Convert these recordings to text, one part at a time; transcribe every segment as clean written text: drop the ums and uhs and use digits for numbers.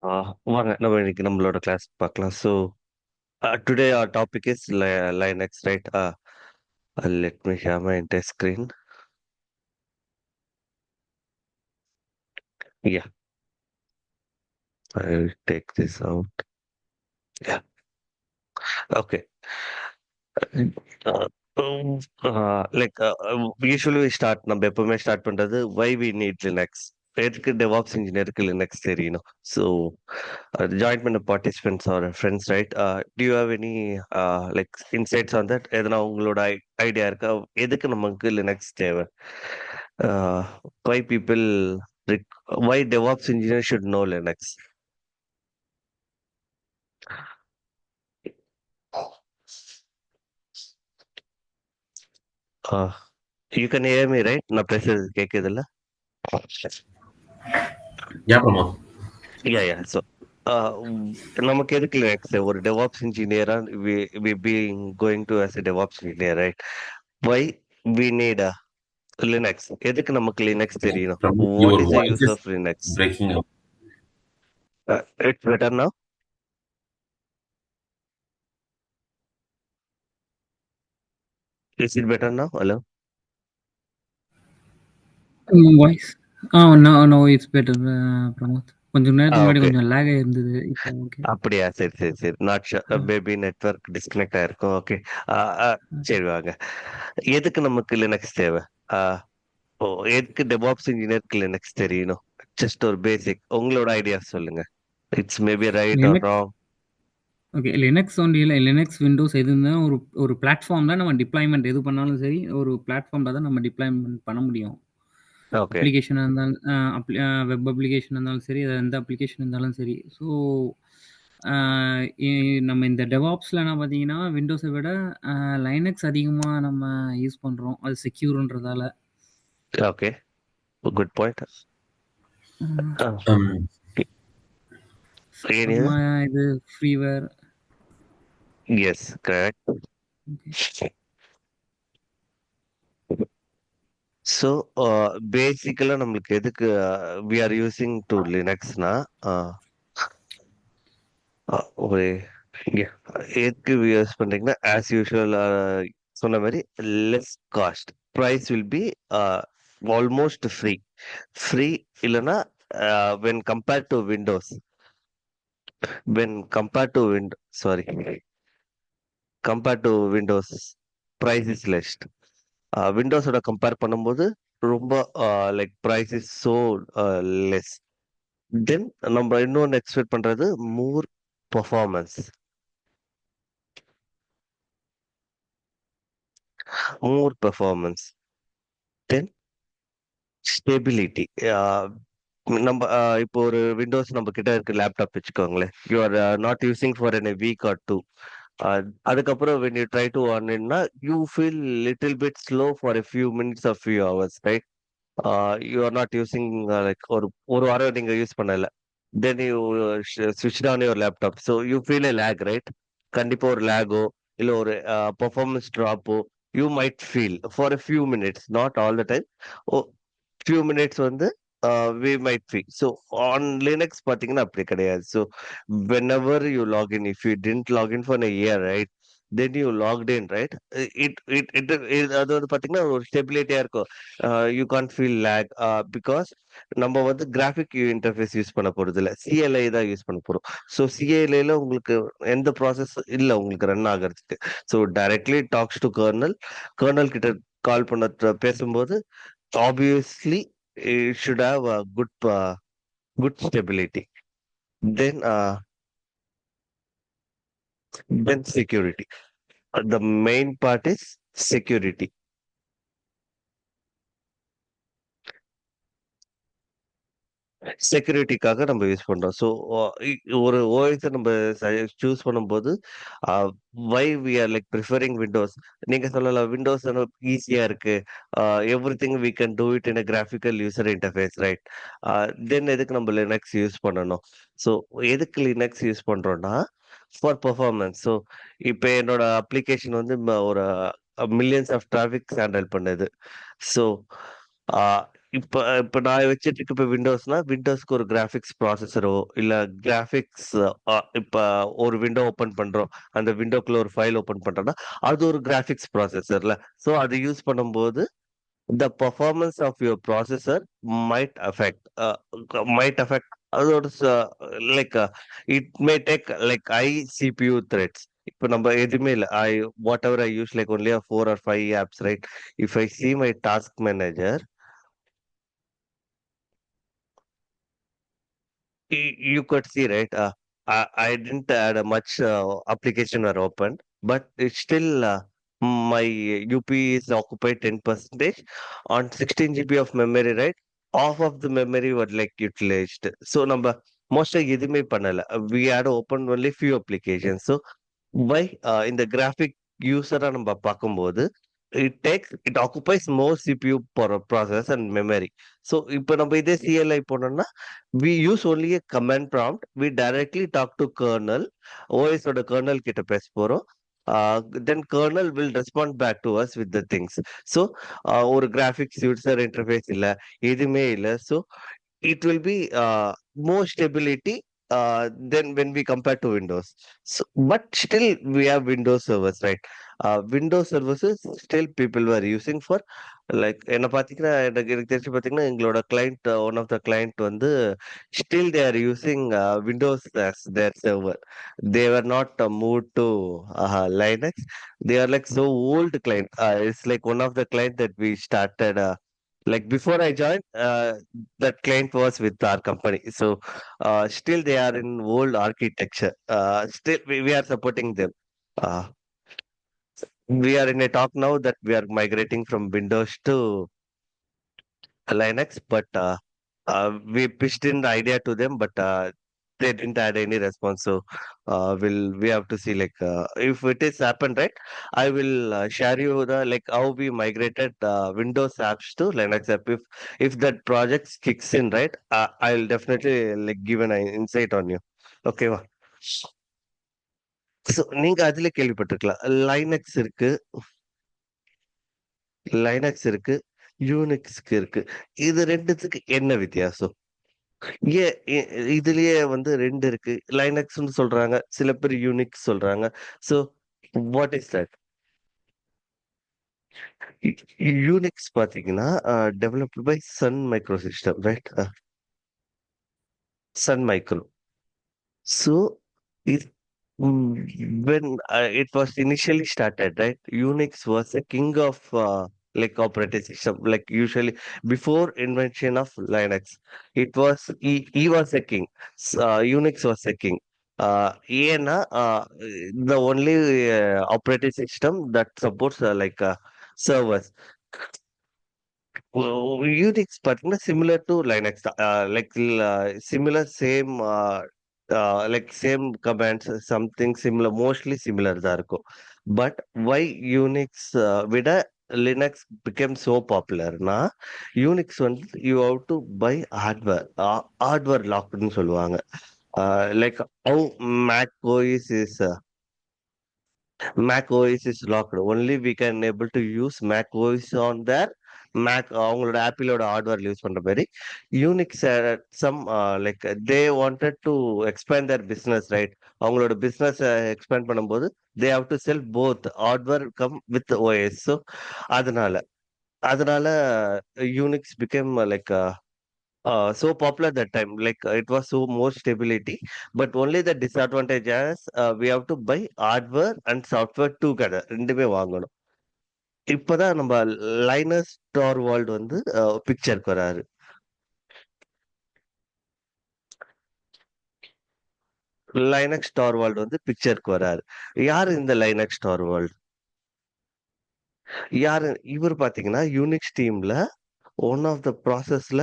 ஆ வாங்க நம்ம இன்னைக்கு நம்மளோட கிளாஸ் பார்க்கலாம். So today our topic is Linux, right? Let me share my entire screen. Yeah, I will take this out. Yeah, okay. Uh, usually we start நம்ம எப்பவுமே start பண்றது why we need Linux. எதுக்கு DevOps இன்ஜினியருக்கு Linux தெரியணும். So join பண்ண participants are friends, right? Do you have any like insights on that? எதனா உங்களோட idea இருக்கா எதுக்கு நமக்கு லினக்ஸ் தேவை? Why people why DevOps engineer should know Linux? You can hear me, right? நான் பேசுறது கேட்குதுல்ல? Yeah, Pramod. Yeah, yeah. So, நமக்கு எதுக்கு லினக்ஸ்? ஒரு DevOps இன்ஜினியரா we being going to as a DevOps engineer, right? Why we need a Linux? எதுக்கு நமக்கு Linux தெரியணும்? Pramod, What your is the voice use is of Linux? breaking up. It's better now? Is it better now? Hello? Voice no no it's better Pramod. கொஞ்சம் நேரத்துக்கு முன்னாடி Okay. கொஞ்சம் லேக் இருந்தது. இப்போ okay. அப்படியா? சரி சரி சரி. Not sure, maybe network disconnect ஆயிருக்கும். ஓகே. சரி வாங்க. எதுக்கு நமக்கு லினக்ஸ் தேவை? ஆஹ் ஓ, எதுக்கு டெவாப்ஸ் இன்ஜினியருக்கு லினக்ஸ் தெரியணும்? ஜஸ்ட் ஒரு பேசிக் உங்களோட ஐடியா சொல்லுங்க. It's maybe right or Linux wrong. Okay. Linux only இல்லை, லினக்ஸ் விண்டோஸ் எது இருந்தாலும் ஒரு ஒரு பிளாட்ஃபார்மில் நம்ம டிப்ளாய்மெண்ட் எது பண்ணாலும் சரி, ஒரு பிளாட்ஃபார்மில் தான் நம்ம டிப்ளாய்மெண்ட் பண்ண முடியும். ஓகே. அப்ளிகேஷனாக இருந்தாலும் வெப் அப்ளிகேஷன் இருந்தாலும் சரி, அது எந்த அப்ளிகேஷன் இருந்தாலும் சரி. ஸோ நம்ம இந்த டெவாப்ஸில் என்ன பார்த்தீங்கன்னா, விண்டோஸை விட லைனக்ஸ் அதிகமாக நம்ம யூஸ் பண்ணுறோம், அது செக்யூர்ன்றதால. Okay, good point. Um, அப்புறமா இது freeware. S, correct. So basically நம்மளுக்கு எதுக்கு வி ஆர் யூசிங் டு லினக்ஸ்னா, ஒரு yeah, எதுக்கு யூஸ் பண்றீங்கன்னா, ஆஸ் யூஷுவல் சொன்ன மாதிரி less cost, price will be almost free. Free இல்லைன்னா when compared to Windows, when compared to window sorry compared to Windows price is less. விண்டோஸோட compare பண்ணும்போது ரொம்ப like price is so less. Then நம்ம இன்னொன்று expect பண்றது more performance, more performance, then stability. நம்ம இப்போ ஒரு விண்டோஸ் நம்ம கிட்ட இருக்கு லேப்டாப் வச்சுக்கோங்களேன். You are not using for an week or two. அதுக்கப்புறம் when you try to on னா you feel little bit slow for a few minutes or few hours, right? You are not using like ஒரு ஒரு வாரம் நீங்க use பண்ணல, then you ஸ்விட்ச் on your laptop, so you feel a lag, right? கண்டிப்பா ஒரு லேகோ இல்ல ஒரு பெர்ஃபார்மன்ஸ் ட்ராப்போ you might feel for a few minutes, not all the time. Oh, few minutes வந்து we might feel. So on Linux பாத்தீங்கன்னா அப்படி கிடையாது. So whenever you log in, if you didn't log in for a year, right? Then you logged in, right? அது வந்து பாத்தீங்கன்னா ஒரு ஸ்டெபிலிட்டியா இருக்கும். You can't feel lag because நம்ம வந்து கிராஃபிக் இன்டர்ஃபேஸ் யூஸ் பண்ண போறது இல்ல, சிஎல்ஐ தான் யூஸ் பண்ண போறோம். ஸோ சிஎல்ஐல உங்களுக்கு எந்த ப்ராசஸ் இல்ல உங்களுக்கு ரன் ஆகிறதுக்கு. So directly talks to kernel. Kernel கிட்ட கால் பண்ண பேசும்போது obviously it should have a good stability. Then security. The main part is security. செக்யூரிட்டிக்காக நம்ம யூஸ் பண்றோம். ஸோ ஒரு ஓஎஸை நம்ம சூஸ் பண்ணும்போது why we are like preferring Windows. நீங்க சொல்லலாம் விண்டோஸ் ஈஸியா இருக்கு, everything we can do it in graphical user interface, right? Then எதுக்கு நம்ம லினக்ஸ் யூஸ் பண்ணணும்? ஸோ எதுக்கு லினக்ஸ் யூஸ் பண்றோம்னா ஃபார் பெர்ஃபார்மன்ஸ். ஸோ இப்போ என்னோட அப்ளிகேஷன் வந்து ஒரு மில்லியன்ஸ் ஆஃப் டிராஃபிக் ஹேண்டில் பண்ணுது. ஸோ இப்ப இப்ப நான் வச்சுட்டு இருக்க இப்ப விண்டோஸ்னா, விண்டோஸ்க்கு ஒரு கிராபிக்ஸ் ப்ராசஸரோ, இல்ல கிராபிக்ஸ் இப்ப ஒரு விண்டோ ஓப்பன் பண்றோம். அந்த விண்டோக்குள்ள ஒரு ஃபைல் ஓப்பன் பண்றோம்னா, அது ஒரு கிராபிக்ஸ் ப்ராசஸர்ல. சோ அது யூஸ் பண்ணும்போது, the performance of your processor might affect might affect அதோட like it may take like high CPU threads. இப்ப நம்ம எதுவுமே இல்ல. whatever I use like only a 4 or 5 apps, right? If I see my task manager, you could see, right? I didn't add a much application were opened, but it's still my UP is occupied 10% on 16 GB of memory, right? Half of the memory were like utilized. So number most எதுவுமே பண்ணல. We had opened only few applications. So why இந்த graphic user நம்ம பார்க்கும்போது it occupies more CPU process and memory. So இப்போ நம்ம இதே CLI போனோம்னா we use only a command prompt. We directly talk to kernel. OS ஓட kernel கிட்ட பேச போறோம். Then kernel will respond back to us with the things. So ஒரு graphics user interface இல்ல, எதுவுமே இல்ல. So it will be more stability than when we compare to Windows. So, but still we have Windows servers, right? Windows services still people were using for like என்ன பார்த்தீங்கன்னா எனக்கு எனக்கு தெரிஞ்சு பார்த்தீங்கன்னா எங்களோட client one of the client வந்து still they are using Windows as their server. They were not moved to Linux. They are like so old client. It's like one of the client that we started like before I joined, that client was with our company. So still they are in old architecture. Still we are supporting them. Uh, we are in a talk now that we are migrating from Windows to Linux, but we pitched in the idea to them, but they didn't add any response. So we have to see like if it is happened, right? I will share you the like how we migrated Windows apps to Linux app. If that project kicks in, right? I'll definitely like give an insight on you. Okay, வா. So நீங்க அதுல கேள்விப்பட்டிருக்கலாம். Linux இருக்கு, Linux இருக்கு, யூனிக்ஸ்க்கு இருக்கு. இது 2த்துக்கு என்ன வித்தியாசம்? ஏன் இதுலயே வந்து 2 இருக்கு. லைனக்ஸ்ன்னு சொல்றாங்க. சில பேர் யூனிக்ஸ் சொல்றாங்க. So what is that? Unix பார்த்தீங்கன்னா, developed by Sun micro system, right? Sun micro. So it when it was initially started, right? Unix was a king of like operating system. Like usually before invention of Linux, it was he was a king. Unix was a king. ஏன்னா the only operating system that supports like servers. Unix பார்த்தீங்கன்னா similar to Linux தான். Like similar same like same commands something similar mostly similar தான் இருக்கும். But why Unix விட Linux became so பாப்புலர்னா Unix வந்து you have to buy hardware. Hardware லாக்டுன்னு சொல்லுவாங்க. Like how Mac OS is Mac OS is locked. Only we can able to use Mac OS on their Mac அவங்களோட ஆப்பிளோட ஹார்ட்வேர்ல use பண்ற மாதிரி Unix some like they wanted to expand their business, right? அவங்களோட business expand பண்ணும்போது they have to sell both hardware come with OS. So அதனால அதனால Unix became like so popular that time. Like it was so more stability, but only the disadvantage is we have to buy hardware and software together. ரெண்டுமே வாங்கணும். இப்பதான் நம்ம லைனஸ் Torvald வந்து பிக்சருக்கு வராரு. Linux Torvald வந்து பிக்சருக்கு வராரு. யாரு இந்த லைனக்ஸ் டார்வால்ட்? யாரு இவர்? பாத்தீங்கன்னா யூனிக்ஸ் டீம்ல ஒன் ஆஃப் த ப்ராசஸ்ல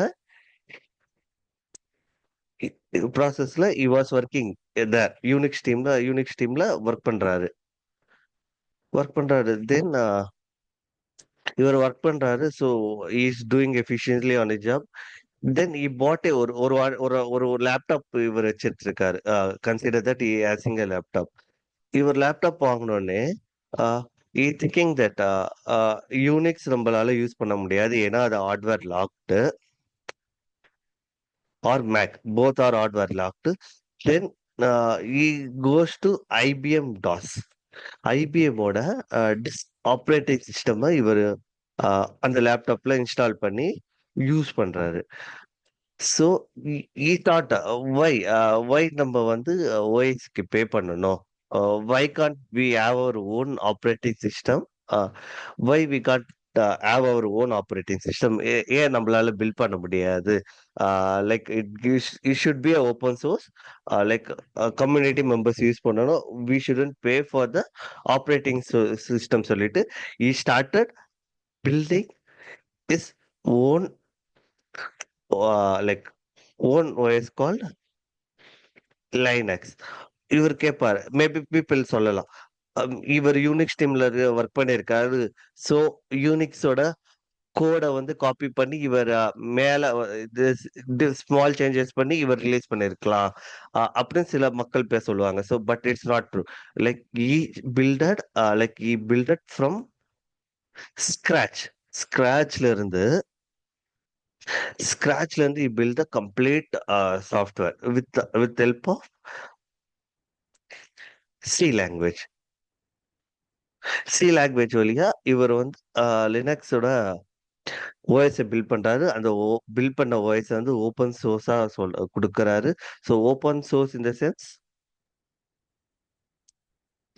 he was working there. Unix டீம்ல தென் இவர் ஒர்க் பண்றாரு. So is doing efficiently on job. Then he bought ஒரு ஒரு ஒரு ஒரு லேப்டாப் இவர் வச்சிட்டு இருக்காரு. கன்சிடர் தட் ஹேசிங் எ லேப்டாப். இவர் லேப்டாப் வாங்கினோடனே திங்கிங் தட் யூனிக்ஸ் நம்மளால யூஸ் பண்ண முடியாது, ஏன்னா அது hardware locked. or Mac. Both are hardware locked. Then he goes to IBM DOS. IBM ஓட ஆப்ரேட்டிங் சிஸ்டம் இவர் அந்த லேப்டாப்ல இன்ஸ்டால் பண்ணி யூஸ் பண்றாரு. ஸோ ஈ தாட் வை நம்ம வந்து ஓஎஸ்க்கு பே பண்ணணும், why can't we have our own operating system, why we can't have our own operating system, ஏன் நம்மளால பில்ட் பண்ண முடியாது, like it should be open source, like community members use பண்ணணும், we shouldn't pay for the operating system சொல்லிட்டு he started building his own like own OS called Linux. இவர் கேட்பாரு, maybe people சொல்லலாம், இவர் யூனிக்ஸ் டீம்ல work பண்ணியிருக்காரு, so யூனிக்ஸோட கோடை வந்து காப்பி பண்ணி இவர் மேல ஸ்மால் சேஞ்சஸ் பண்ணி இவர் ரிலீஸ் பண்ணிருக்கலாம் அப்படின்னு சில மக்கள் பேச சொல்லுவாங்க. So but it's not true. Like he builded from scratch. ஸ்கிராச்ல இருந்து he built the complete software with help of C language. C language வழியா இவர் வந்து லினக்ஸோட ஓஎஸ் பில்ட் பண்றாரு. அந்த பில்ட் பண்ண ஓஎஸ் வந்து ஓப்பன் சோர்ஸா கொடுக்கறாரு. So open source in the sense,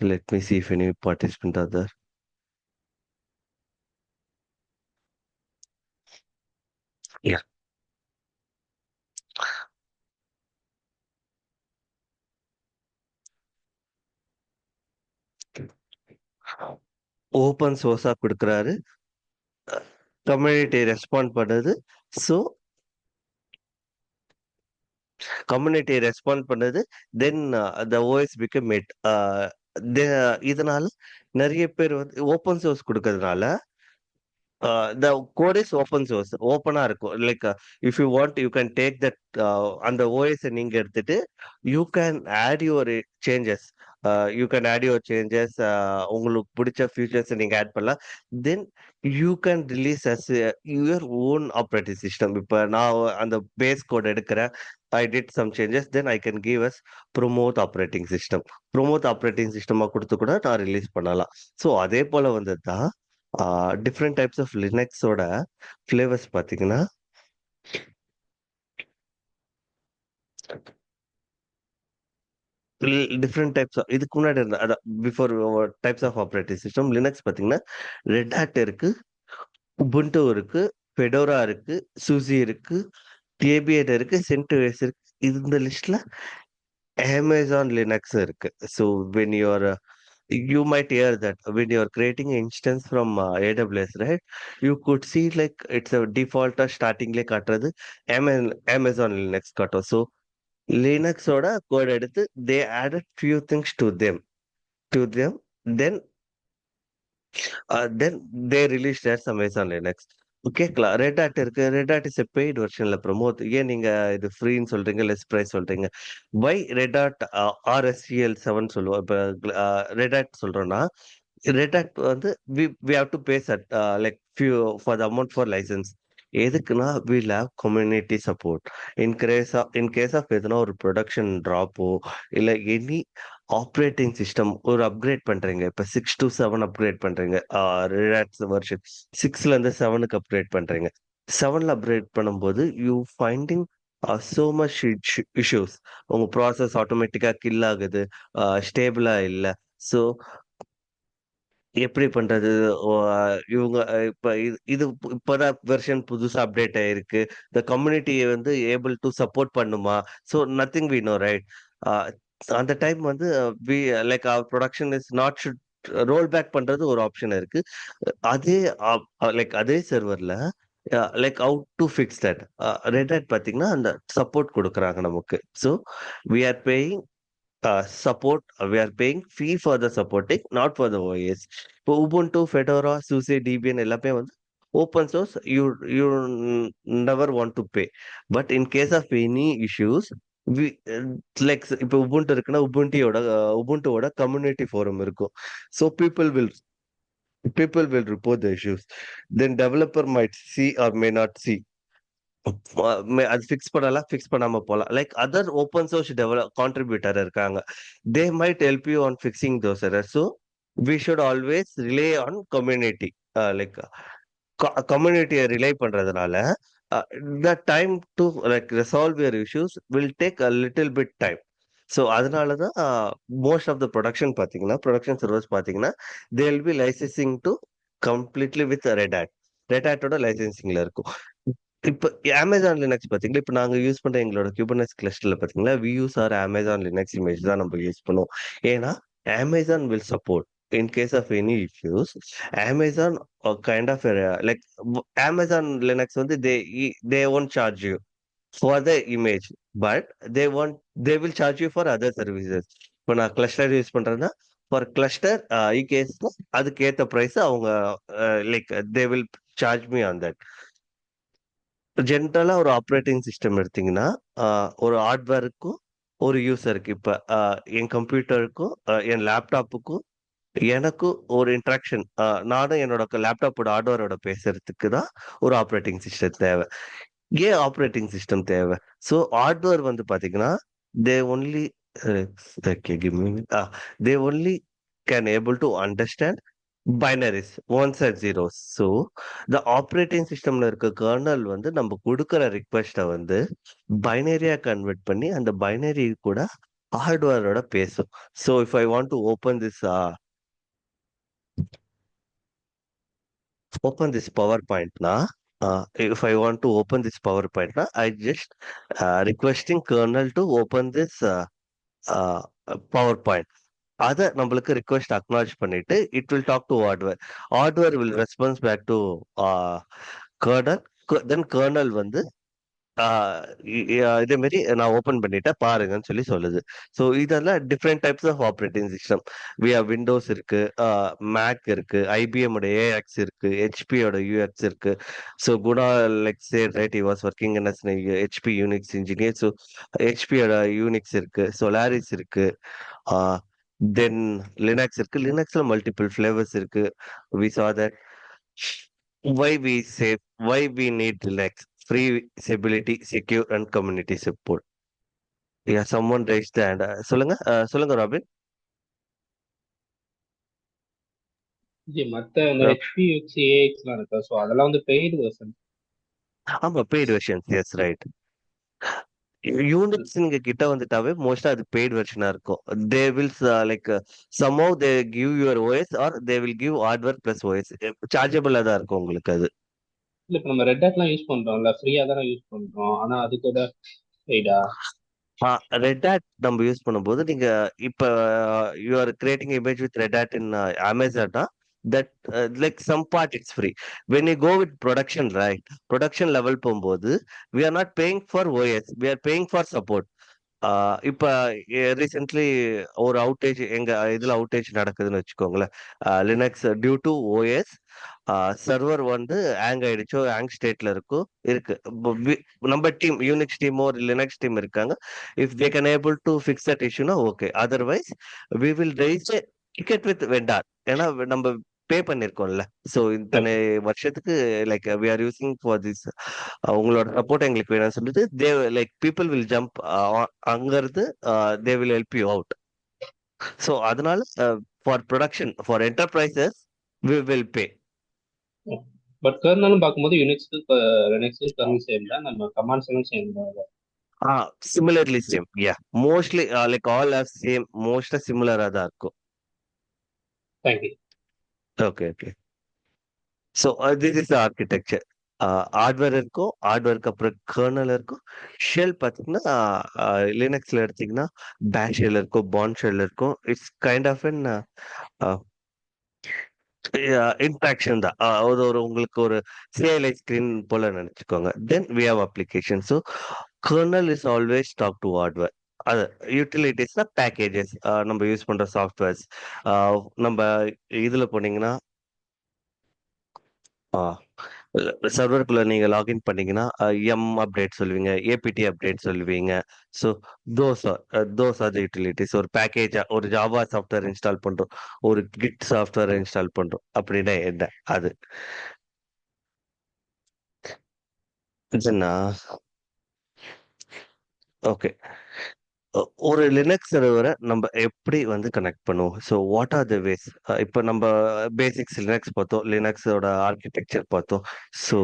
let me see if any participant are there. Yeah. Open சோர்ஸா கொடுக்கறாரு, கம்யூனிட்டி ரெஸ்பாண்ட் பண்ணுது. ஸோ கம்யூனிட்டி ரெஸ்பாண்ட் பண்ணுது. Then the OS become it. இதனால நிறைய பேர் வந்து ஓப்பன் சோர்ஸ் கொடுக்கறதுனால the code is open source, ஓப்பனா இருக்கும். Like if you want you can take that, அந்த ஓஎஸ் நீங்க எடுத்துட்டு you can add your changes, உங்களுக்கு பிடிச்ச ஃபியூச்சர்ஸ் நீங்க ஆட் பண்ணலாம். Then you can release as your own operating system. இப்போ நான் அந்த பேஸ் கோட் எடுக்கிறேன், I did some changes, then I can give as promote operating system. Promote operating சிஸ்டமா கொடுத்து கூட நான் ரிலீஸ் பண்ணலாம். ஸோ அதே போல வந்தது தான் டிஃப்ரெண்ட் டைப்ஸ் ஆஃப் லினக்ஸோட ஃபிளேவர்ஸ் பார்த்தீங்கன்னா, டிஃப்ரெண்ட் டைப்ஸ் இதுக்கு முன்னாடி இருந்த அதான் before types of operating system Linux பார்த்தீங்கன்னா, ரெட் ஹேட் இருக்கு, உபுண்டு இருக்கு, ஃபெடோரா இருக்கு, சூசி இருக்கு, டேபியன் இருக்கு, சென்டிஓஎஸ் இருக்கு. இந்த லிஸ்ட்ல அமேசான் லினக்ஸ் இருக்கு. So when you might hear that when you're creating an instance from AWS, right? You could see like it's a default starting like காட்டுறது Amazon Linux காட்டும். So Linux ஓட code எடுத்து they added few things to them, then they released as Amazon Linux. கேட்கலாம், Red Hat இருக்கு, Red Hat is a paid வெர்ஷன்ல promote, ஏன் நீங்க இது ஃப்ரீன்னு சொல்றீங்க, லெஸ் பிரைஸ் சொல்றீங்க? வை ரெட் ஹேட் RSCL7 சொல்லுவோம். இப்போ ரெட் ஹேட் சொல்றோம்னா, ரெட் ஹேட் வந்து we have to pay like few for the amount for license. எதுக்குன்னா we'll have community support in case of எதுனா ஒரு ப்ரொடக்ஷன் ட்ராப்போ இல்ல எனி ஆப்ரேட்டிங் சிஸ்டம் ஒரு அப்கிரேட் பண்றீங்க. இப்ப 6 to 7 அப்கிரேட் பண்றீங்க, ரிலாக்ஸ் வெர்ஷன் 6ல இருந்து 7க்கு அப்கிரேட் பண்றீங்க. 7ல அப்கிரேட் பண்ணும்போது you finding so much issues. உங்க ப்ராசஸ் ஆட்டோமேட்டிக்கா கில் ஆகுது, ஸ்டேபிளா இல்ல. ஸோ எப்படி பண்றது? ஓ இவங்க இப்ப இப்பதான் வெர்ஷன் புதுசா அப்டேட் ஆயிருக்கு. இந்த கம்யூனிட்டிய வந்து ஏபிள் டு சப்போர்ட் பண்ணுமா? So nothing we know, right? அந்த டைம் வந்து we like our production is not should roll back பண்றது ஒரு ஆப்ஷன் இருக்கு. அதே அதே சர்வர்ல like how to fix that? Red Hat பாத்தீங்கன்னா அந்த சப்போர்ட் கொடுக்குறாங்க நமக்கு. So we are paying support, we are paying fee for the supporting, not for the OS. இப்போ Ubuntu, Fedora, SUSE, Debian எல்லாமே வந்து open source, you never want to pay. But in case of any issues like இப்போ Ubuntu இருக்குன்னா உபுண்டுவோட community forum இருக்கும். So people will report the issues, then developer might see or may not see. அது fix பண்ணலாம், fix பண்ணாம போலாம். Like other open source contributor இருக்காங்க. They might help you on fixing those errors. So we should always rely on community. Like கம்யூனிட்டிய rely பண்றதுனால, the time to like resolve your issues will take a little bit time. So அதனால தான் most of the production பார்த்தீங்கன்னா, production servers பார்த்தீங்கன்னா, they will be licensing to completely with Red Hat. Red ஹேட்டோட லைசென்சிங்ல இருக்கும். இப்ப Amazon Linux பாத்தீங்களா, இப்ப நாங்க யூஸ் பண்ற எங்களோட Kubernetes கிளஸ்டர்ல பாத்தீங்களா, we use our Amazon Linux image தான் நம்ம யூஸ் பண்ணுவோம். ஏன்னா, Amazon will support in case of any issues. Amazon kind of like Amazon Linux வந்து they won't charge you for the image, but they will charge you for other services. இப்ப நான் cluster use பண்றேன்னா, for cluster EKS அதுக்கு ஏத்த price அவங்க like they will charge me on that. ஜென்ரலா ஒரு operating system எடுத்தீங்கன்னா, ஒரு ஹார்ட்வேருக்கும், ஒரு யூசருக்கு இப்ப என் கம்ப்யூட்டருக்கும், என் லேப்டாப்புக்கும், எனக்கும் ஒரு இன்டராக்ஷன் நானும் என்னோட லேப்டாப்போட ஹார்ட்வேரோட பேசுறதுக்கு தான் ஒரு ஆப்பரேட்டிங் சிஸ்டம் தேவை. ஏன் ஆப்பரேட்டிங் சிஸ்டம் தேவை? ஸோ ஹார்ட்வேர் வந்து பாத்தீங்கன்னா, they only okay give me they only can able to understand binaries, once and zeros. So இந்த ஆப்பரேட்டிங் சிஸ்டம்ல இருக்க கர்னல் வந்து நம்ம கொடுக்குற ரிக்வெஸ்ட்டை வந்து பைனரியா கன்வெர்ட் பண்ணி அந்த பைனரி கூட ஹார்ட்வேரோட பேசும். So if I want to open this PowerPoint now. If I want to open this PowerPoint now, I just requesting kernel to open this PowerPoint. அத நம்மளுக்கு ரிக்வெஸ்ட் அக்னாலஜ் பண்ணிட்டு it will talk to hardware. Hardware will response back to kernel. Then kernel வந்து இதே மாதிரி நான் open பண்ணிட்டேன் பாருங்கன்னு சொல்லி சொல்லுது. ஸோ இதெல்லாம் different types of operating system. Windows இருக்கு, மேக் இருக்கு, ஐபிஎம் உடைய ஏஎக்ஸ் இருக்கு, ஹெச்பியோட யூஎக்ஸ் இருக்கு. So Guna like said right he was working in as HP Unix engineer. So ஹெச்பியோட யூனிக்ஸ் இருக்கு, சோலாரிஸ் இருக்கு, தென் லினக்ஸ் இருக்கு. லினக்ஸ்ல மல்டிபிள் ஃபிளேவர்ஸ் இருக்கு. We saw that why we say why we need Linux: free, stability, secure, and community support. Yeah, someone raised the hand. சொல்லுங்க, சொல்லுங்க robin. G மத்த அந்த ஹெச்பி யூஎக்ஸ் ஏஎக்ஸ்லாம் இருக்கா? ஸோ அதெல்லாம் வந்து பெய்டு வெர்ஷன். ஆமா, paid versions. S right. Unix நீங்க கிட்ட வந்துட்டாவே மோஸ்டா அது பெய்ட் வெர்ஷனா இருக்கும். They will like somehow they give your OS or they will give hardware plus OS. சார்ஜபிளா தான் இருக்கும் உங்களுக்கு அது. இல்லை இப்போ நம்ம ரெட் ஹேட்லாம் யூஸ் பண்றோம்ல, ஃப்ரீயா தானே யூஸ் பண்றோம். ஆனா அது கூட பெய்டா? ரெட் ஹேட் நம்ம யூஸ் பண்ணும்போது நீங்க இப்ப you are creating image with Red Hat in Amazon that like some part it's free. When you go with production right, production level போகும்போது we are not paying for OS, we are paying for support. இப்ப recently ஒரு outage எங்க இதுல outage நடக்குதுன்னு வச்சுக்கோங்களேன். Linux due to OS server வந்து hang ஆயிடுச்சோ, hang ஸ்டேட்ல இருக்கு. நம்ம team Unix demo Linux team இருக்காங்க. If they can able to fix that இஷ்யூனா okay. Otherwise we will raise ticket with vendor. ஏன்னா நம்ம பே பண்ணிருக்கோம்ல. ஸோ இத்தனை வருஷத்துக்கு like we are using for this, உங்களோட சப்போர்ட் எங்களுக்கு வேணும்னு சொல்லிட்டு they like people will jump அங்கிருந்து they will help you out. So அதனால for production for enterprises we will pay. But கர்னலும் பார்க்கும்போது யூனிக்ஸ்க்கு லினக்ஸ்க்கு கர்னல் சேம் தான், நம்ம கமாண்ட்ஸ் எல்லாம் சேம் தான். Similarly same. Yeah. Mostly like all are same. Most similar தான் இருக்கும். Thank you. Okay, okay. So this is the architecture. Hardware இருக்கும், ஹார்ட்வேருக்கு அப்புறம் கர்னல் இருக்கும். ஷெல் பார்த்தீங்கன்னா லினக்ஸ்ல எடுத்தீங்கன்னா பேஷ் ஷெல் இருக்கும், பாண்ட் ஷெல் இருக்கும். It's kind of an interaction தான். அது ஒரு உங்களுக்கு ஒரு சிஐஎல்ஐ ஸ்கிரீன் போல நினைச்சுக்கோங்க. Then we have application. So kernel is always talk to hardware. அது யூட்டிலிட்டிஸ்னா பேக்கேஜஸ், நம்ம யூஸ் பண்ற சாஃப்ட்வேர்ஸ். நம்ம இதுல போனீங்கன்னா சர்வருக்குள்ள நீங்க லாகின் பண்ணீங்கன்னா எம் அப்டேட் சொல்லுவீங்க, ஏபிடி அப்டேட் சொல்லுவீங்க. So those are the utilities. ஒரு பேக்கேஜா ஒரு ஜாவா சாஃப்ட்வேர் இன்ஸ்டால் பண்றோம், ஒரு கிட் சாஃப்ட்வேர் இன்ஸ்டால் பண்றோம் அப்படின்னா என்ன அது. இதுன்னா ஓகே. ஒரு லினக்ஸ் சர்வரை நம்ம எப்படி வந்து கனெக்ட் பண்ணுவோம்? So what are the ways? இப்போ நம்ம பேசிக்ஸ் லினக்ஸ் பார்த்தோம். லினக்ஸோட ஆர்கிடெக்சர் பார்த்தோம். So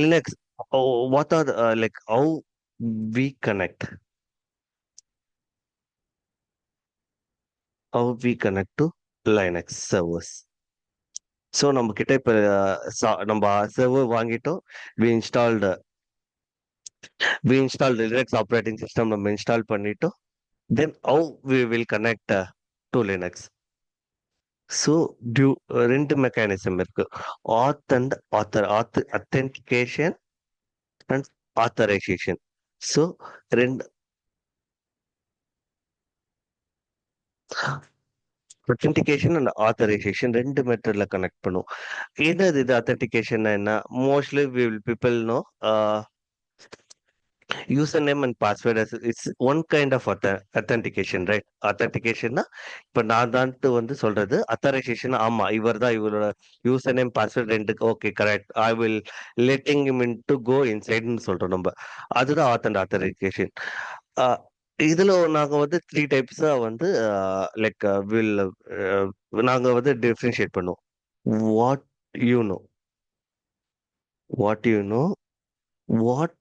Linux what are like how we connect how we connect to Linux servers. So நம்ம கிட்ட இப்போ நம்ம சர்வர் வாங்கிட்டோம். We installed Linux operating system நம்ம இன்ஸ்டால் பண்ணிட்டோம். Then how we will connect to Linux. So ரெண்டு mechanism இருக்கு. Auth and authentication and authorization. So ரெண்டு அத்தென்டிகேஷன் அண்ட் ஆத்தரைசேஷன் ரெண்டு மெத்தட்ல கனெக்ட் பண்ணும். என்னது இது அத்தென்டிகேஷன் என்ன? Mostly people know username and password as it's one kind of authentication, right? Authentication இப்ப நான் தான்ட்டு வந்து சொல்றது. authorization ஆமா இவர் தான் இவரோட யூசர் நேம் பாஸ்வேர்ட் ரெண்டு okay correct I will letting him into go inside சொல்றோம் நம்ம. அதுதான் authentication. இதுல நாங்க வந்து 3 டைப்ஸா வந்து லைக் வில் நாங்க வந்து டிஃபரன்ஷியேட் பண்ணுவோம். What you know what you know what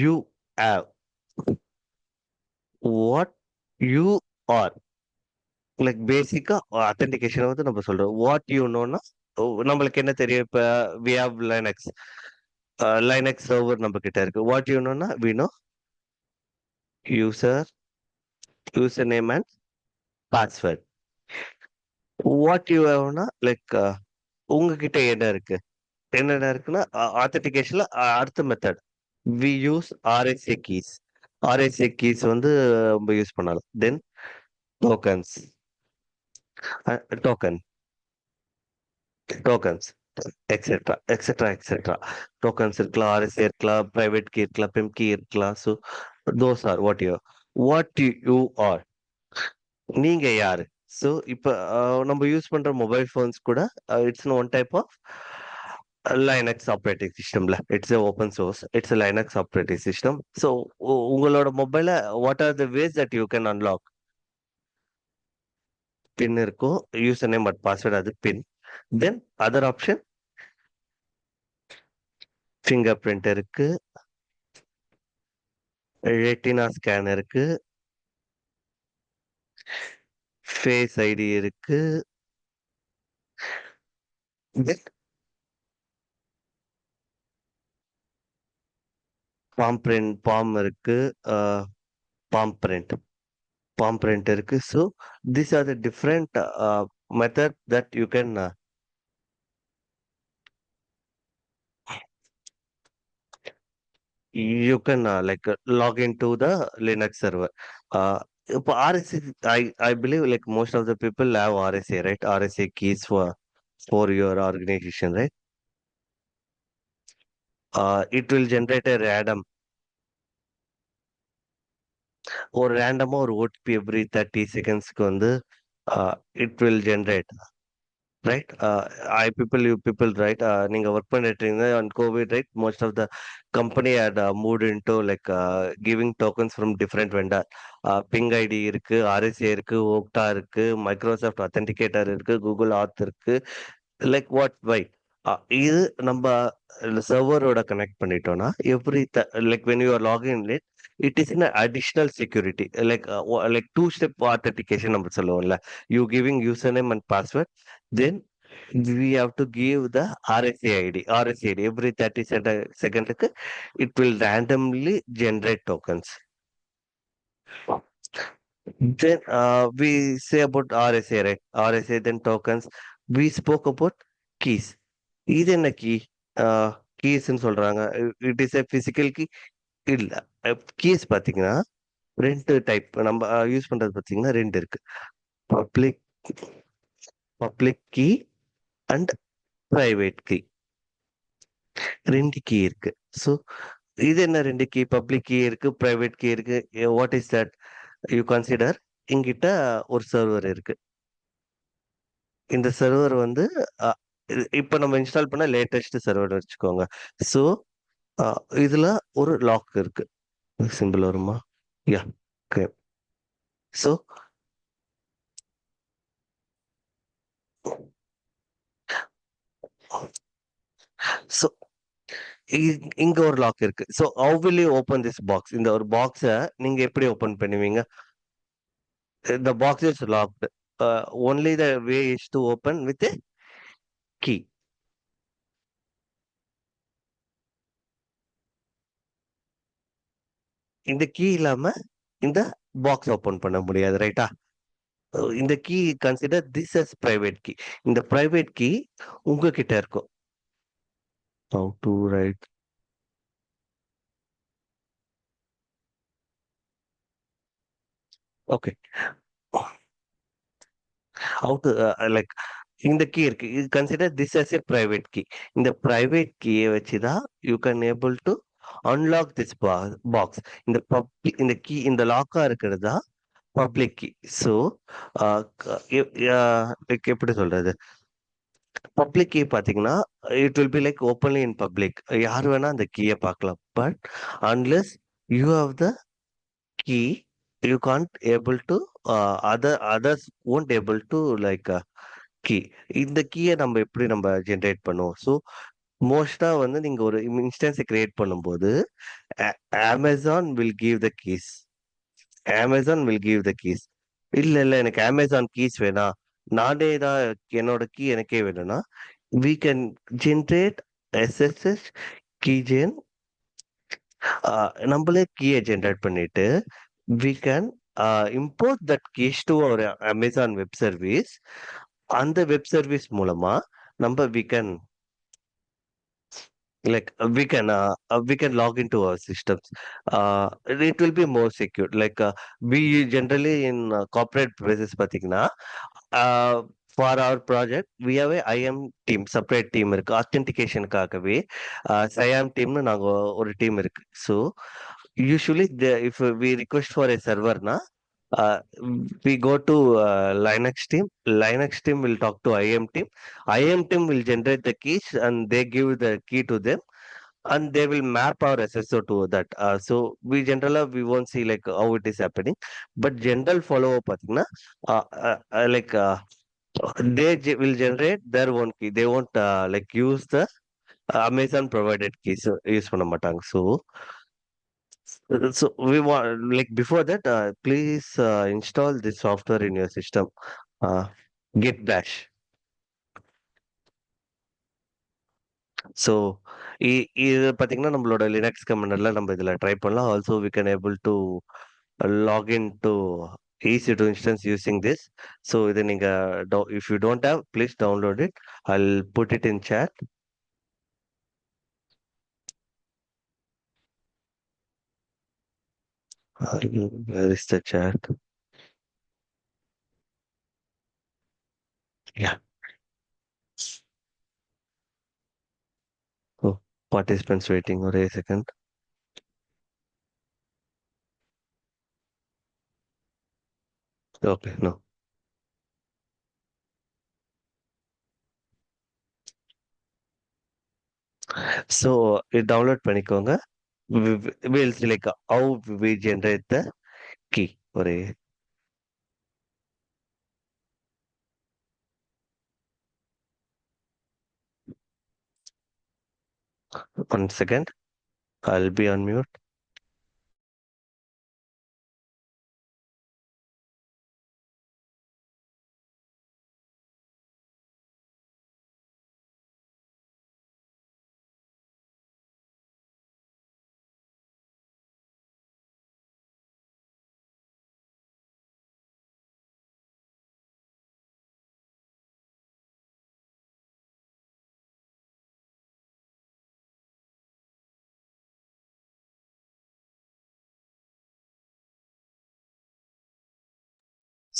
you have what you are. Like பேசிக்கா அத்தென்டிகேஷன் வந்து நம்ம சொல்றோம். வாட் யூ நோனா நம்மளுக்கு என்ன தெரியும்? இப்ப வி ஹேவ் லைனக்ஸ் சர்வர் நம்ம கிட்ட இருக்கு. வாட் யூ நோனா we know user name and password. What you ஹேவ்னா லைக் உங்ககிட்ட என்ன இருக்கு? என்னென்ன இருக்குன்னா ஆத்தென்டிகேஷன்ல அடுத்த method we use RSA keys. RSA keys வந்து நம்ம யூஸ் பண்ணலாம். Then tokens token tokens etcetera tokens இருக்கலாம், ஆர்எஸ்ஏ இருக்கலாம், பிரைவேட் கீ இருக்கலாம், பெம் கீ இருக்கலாம். So those are what you are. நீங்க யாரு? ஸோ இப்போ நம்ம யூஸ் பண்ற மொபைல் ஃபோன்ஸ் கூட it's one type of Linux operating சிஸ்டம்ல. It's open source. It's Linux operating system. So உங்களோட மொபைல what are the ways that you can unlock? PIN இருக்கும், யூசர் நேம் அட் பாஸ்வேர்ட் அது PIN. Then other option finger print இருக்கு, retina scan இருக்கு, face ID இருக்கு, then palm இருக்கு, palm print இருக்கு. So this are the different method that you can like log into the Linux server. இப்போ RSA, I believe like most of the people have RSA, right? RSA keys for your organization, right? It will generate a random or OTP every 30 seconds வந்து it will generate, right? You people, right? நீங்க work பண்ணிட்டு இருந்தீங்க on COVID, right? Most of the company had moved into like giving tokens from different vendor. Ping ID இருக்கு, RSA இருக்கு, Okta இருக்கு, Microsoft Authenticator இருக்கு, Google Auth இருக்கு. Like why இது நம்ம சர்வரோட கனெக்ட் பண்ணிட்டோம்னா like when you are login it is in additional security. Like 2-step authentication நம்ம சொல்லுவோம்ல. You giving user name and password, then we have to give the RSA ID every 30 செகண்டுக்கு it will randomly generate tokens. Then we say about RSA, right? RSA, then tokens. We spoke about keys. இது என்ன key? கீஸ்ன்னு சொல்றாங்க. It is a physical key இல்ல. Keys பாத்தீங்கன்னா ரெண்டு type நம்ம use பண்றது பாத்தீங்கன்னா ரெண்டு இருக்கு. Public key and private key. ரெண்டு கீ இருக்கு. ஸோ இது என்ன ரெண்டு கீ? பப்ளிக் கீ இருக்கு, பிரைவேட் கீ இருக்கு. What is that? You consider இங்கிட்ட ஒரு சர்வர் இருக்கு. இந்த சர்வர் வந்து இப்ப நம்ம இன்ஸ்டால் பண்ண லேட்டஸ்ட் சர்வர் வச்சுக்கோங்க. ஸோ இதுல ஒரு லாக் இருக்கு. சிம்பிள் வருமா? யா. ஓகே. ஸோ ஸோ இங்க ஒரு லாக் இருக்கு. So how will you open this box? இந்த ஒரு பாக்ஸ நீங்க எப்படி ஓப்பன் பண்ணுவீங்க? The box is locked. Only the way is to open with a key. இந்த கீ இல்லாம இந்த பாக்ஸ் ஓபன் பண்ண முடியாது, ரைட்டா? இந்த key consider this as private key. இந்த பிரைவேட் கீ உங்ககிட்ட இருக்கும். How to write? Okay. How to like இந்த கீ இருக்கு. இது consider this as a private key. இந்த பிரைவேட் கீயை வச்சுதான் you can able to unlock this box. இந்த கீ இந்த லாக்கா இருக்கிறது தான் பப்ளிக் கீ. ஸோ லைக் எப்படி சொல்றது? பப்ளிக் கீ பார்த்தீங்கன்னா it will be like openly in public. யார் வேணா அந்த கீயை பார்க்கலாம். But unless you have the key you can't able to others won't able to like key. இந்த கீயை நம்ம எப்படி நம்ம ஜென்ரேட் பண்ணுவோம்? ஸோ மோஸ்டா வந்து நீங்க ஒரு இன்ஸ்டன்ஸை கிரியேட் பண்ணும்போது Amazon will give the keys. Amazon will give the keys. இல்ல எனக்கு அமேசான் கீஸ் வேணாம், நானே தான் என்னோட கீ எனக்கே வேணும்னா we can generate SSH keygen. நம்மளே கீயை ஜென்ரேட் பண்ணிட்டு we can import that keys to our Amazon web service. அந்த வெப் சர்வீஸ் மூலமா நம்ம we can like we can log into our systems. It will be more secure. Like we generally in corporate places பாத்தீங்கன்னா for our project we have a IAM team, separate team இருக்கு authenticationக்காகவே. SIAM teamனு நாங்க ஒரு team இருக்கு. So usually if we request for a server na we go to Linux team. Linux team will talk to IAM team. IAM team will generate the keys and they give the key to them and they will map our SSO to that. So we won't see like how it is happening. But general follow up pathina like will generate their own key. They won't like use the Amazon provided keys use பண்ண மாட்டாங்க. So we want like before that please install this software in your system. Git bash. So இது பார்த்தீங்கன்னா நம்மளோட Linux கமெண்ட்ல நம்ம இதில் try பண்ணலாம். Also we can able to login to EC2 instance using this. So இது நீங்கள் if you don't have please download it. I'll put it in chat. Where is the chat? Yeah. Oh, participants waiting. Or a second. Okay, no. So இது download பண்ணிக்கோங்க. We'll see like how we generate the key. ஒரே one second. I'll be on mute.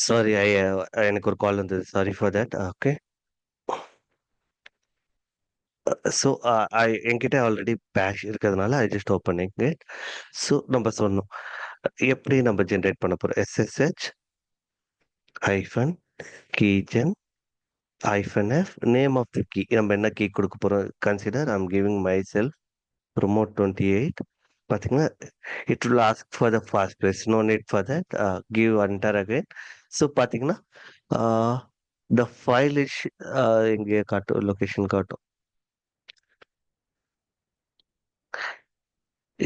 Sorry எனக்கு ஒரு call வந்தது. Sorry for that. Okay. So என்கிட்ட already bash இருக்கிறதுனால I just open it. So நம்ம சொன்னோம் எப்படி நம்ம ஜென்ரேட் பண்ண போறோம். SSH hyphen keygen -f name of the key. நம்ம என்ன கீ கொடுக்க போறோம்? Consider I am giving myself promote 28. பார்த்தீங்கன்னா, it will ask for the passphrase. No need for that. Give enter again. So பார்த்தீங்கன்னா, the file is இங்கே காட்டும், location காட்டும்.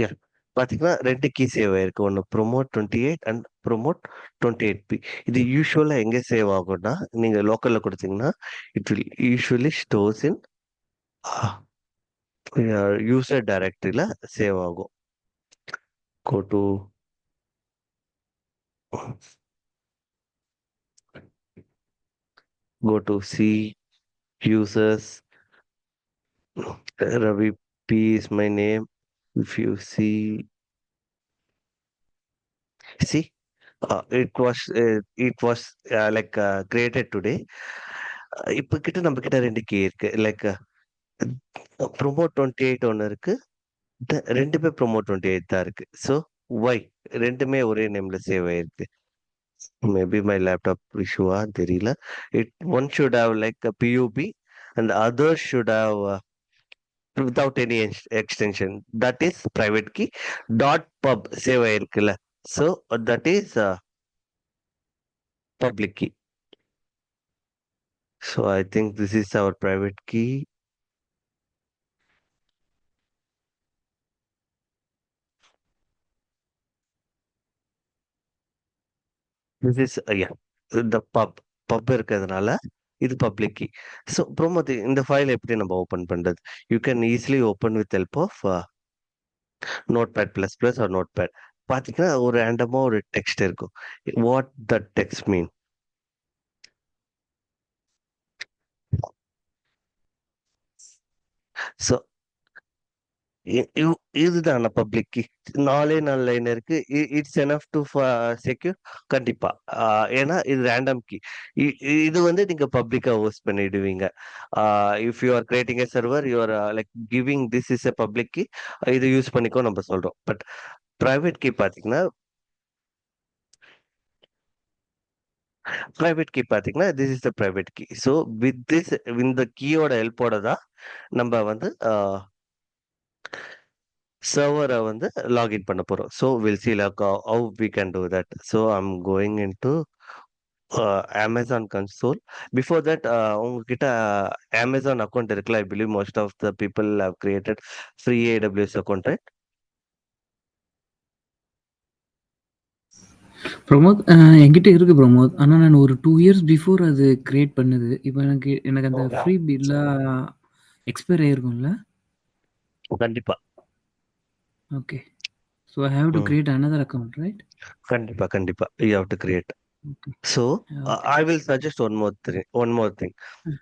யா பார்த்தீங்கன்னா, 2 கீ சேவ் ஆயிருக்கு. ஒண்ணு promote 28 அண்ட் promote 28p. இது யூசுவலா எங்க சேவ் ஆகும்னா, நீங்க லோக்கல்ல குடுத்தீங்கன்னா, it will usually stores in user டைரக்டரியில சேவ் ஆகும். Go to see users. Ravi P is my name. If you see it was like created today. இப்ப கிட்ட நம்ம கிட்ட 2 கீ இருக்கு. லைக் promote 28 ஒண்ணு இருக்கு. 2மே promote 28 தான் இருக்கு. ஸோ ஒய் 2மே ஒரே நேம்ல சேவ் ஆயிருக்கு. மேபி மை லேப்டாப் இஷ்யூவா தெரியல. One should have like PUB and others should have without any extension. That is private key. .pub save ஆயிருக்குல்ல. So that is public key. So I think this is our private key. This is yeah, the pub இருக்கிறதுனால இது public key. So ப்ரோமோத் இந்த file எப்படி நம்ம open பண்றது? You can easily open with help of Notepad plus plus or Notepad. பார்த்தீங்கன்னா ஒரு ரேண்டமா ஒரு டெக்ஸ்ட் இருக்கும். What that text mean? So இதுதான் பப்ளிக் கீ. 4 லைன் இருக்கு. It's enough to secure. கண்டிப்பா. ஏன்னா இது ரேண்டம் கீ. இது வந்து நீங்க பப்ளிக்கா ஹோஸ்ட் பண்ணிடுவீங்க. If you are creating a server, you are like giving this is a public key. இது யூஸ் பண்ணிக்கோ நம்ம சொல்றோம். பட் பிரைவேட் கீ பாத்தீங்கன்னா this is the private key. So with this, இந்த கீயோட ஹெல்ப்போட தான் நம்ம வந்து சர்வரை வந்து லாகின் பண்ண போறோம். So will see like how we can do that. So I'm going in to Amazon console. Before that, உங்ககிட்ட Amazon account இருக்குல்ல? I believe most of the people have created free AWS account, right? Pramod, என்கிட்ட இருக்கு பிரமோத். ஆனா நான் ஒரு 2 years before அது create பண்ணது. இப்போ எனக்கு அந்த ஃப்ரீ பில்லாம் எக்ஸ்பயர் ஆயிருக்கும்ல? கண்டிப்பா. Okay. So I have to create another account, right? கண்டிப்பா. You have to create. Okay. So Okay. I will suggest one more thing.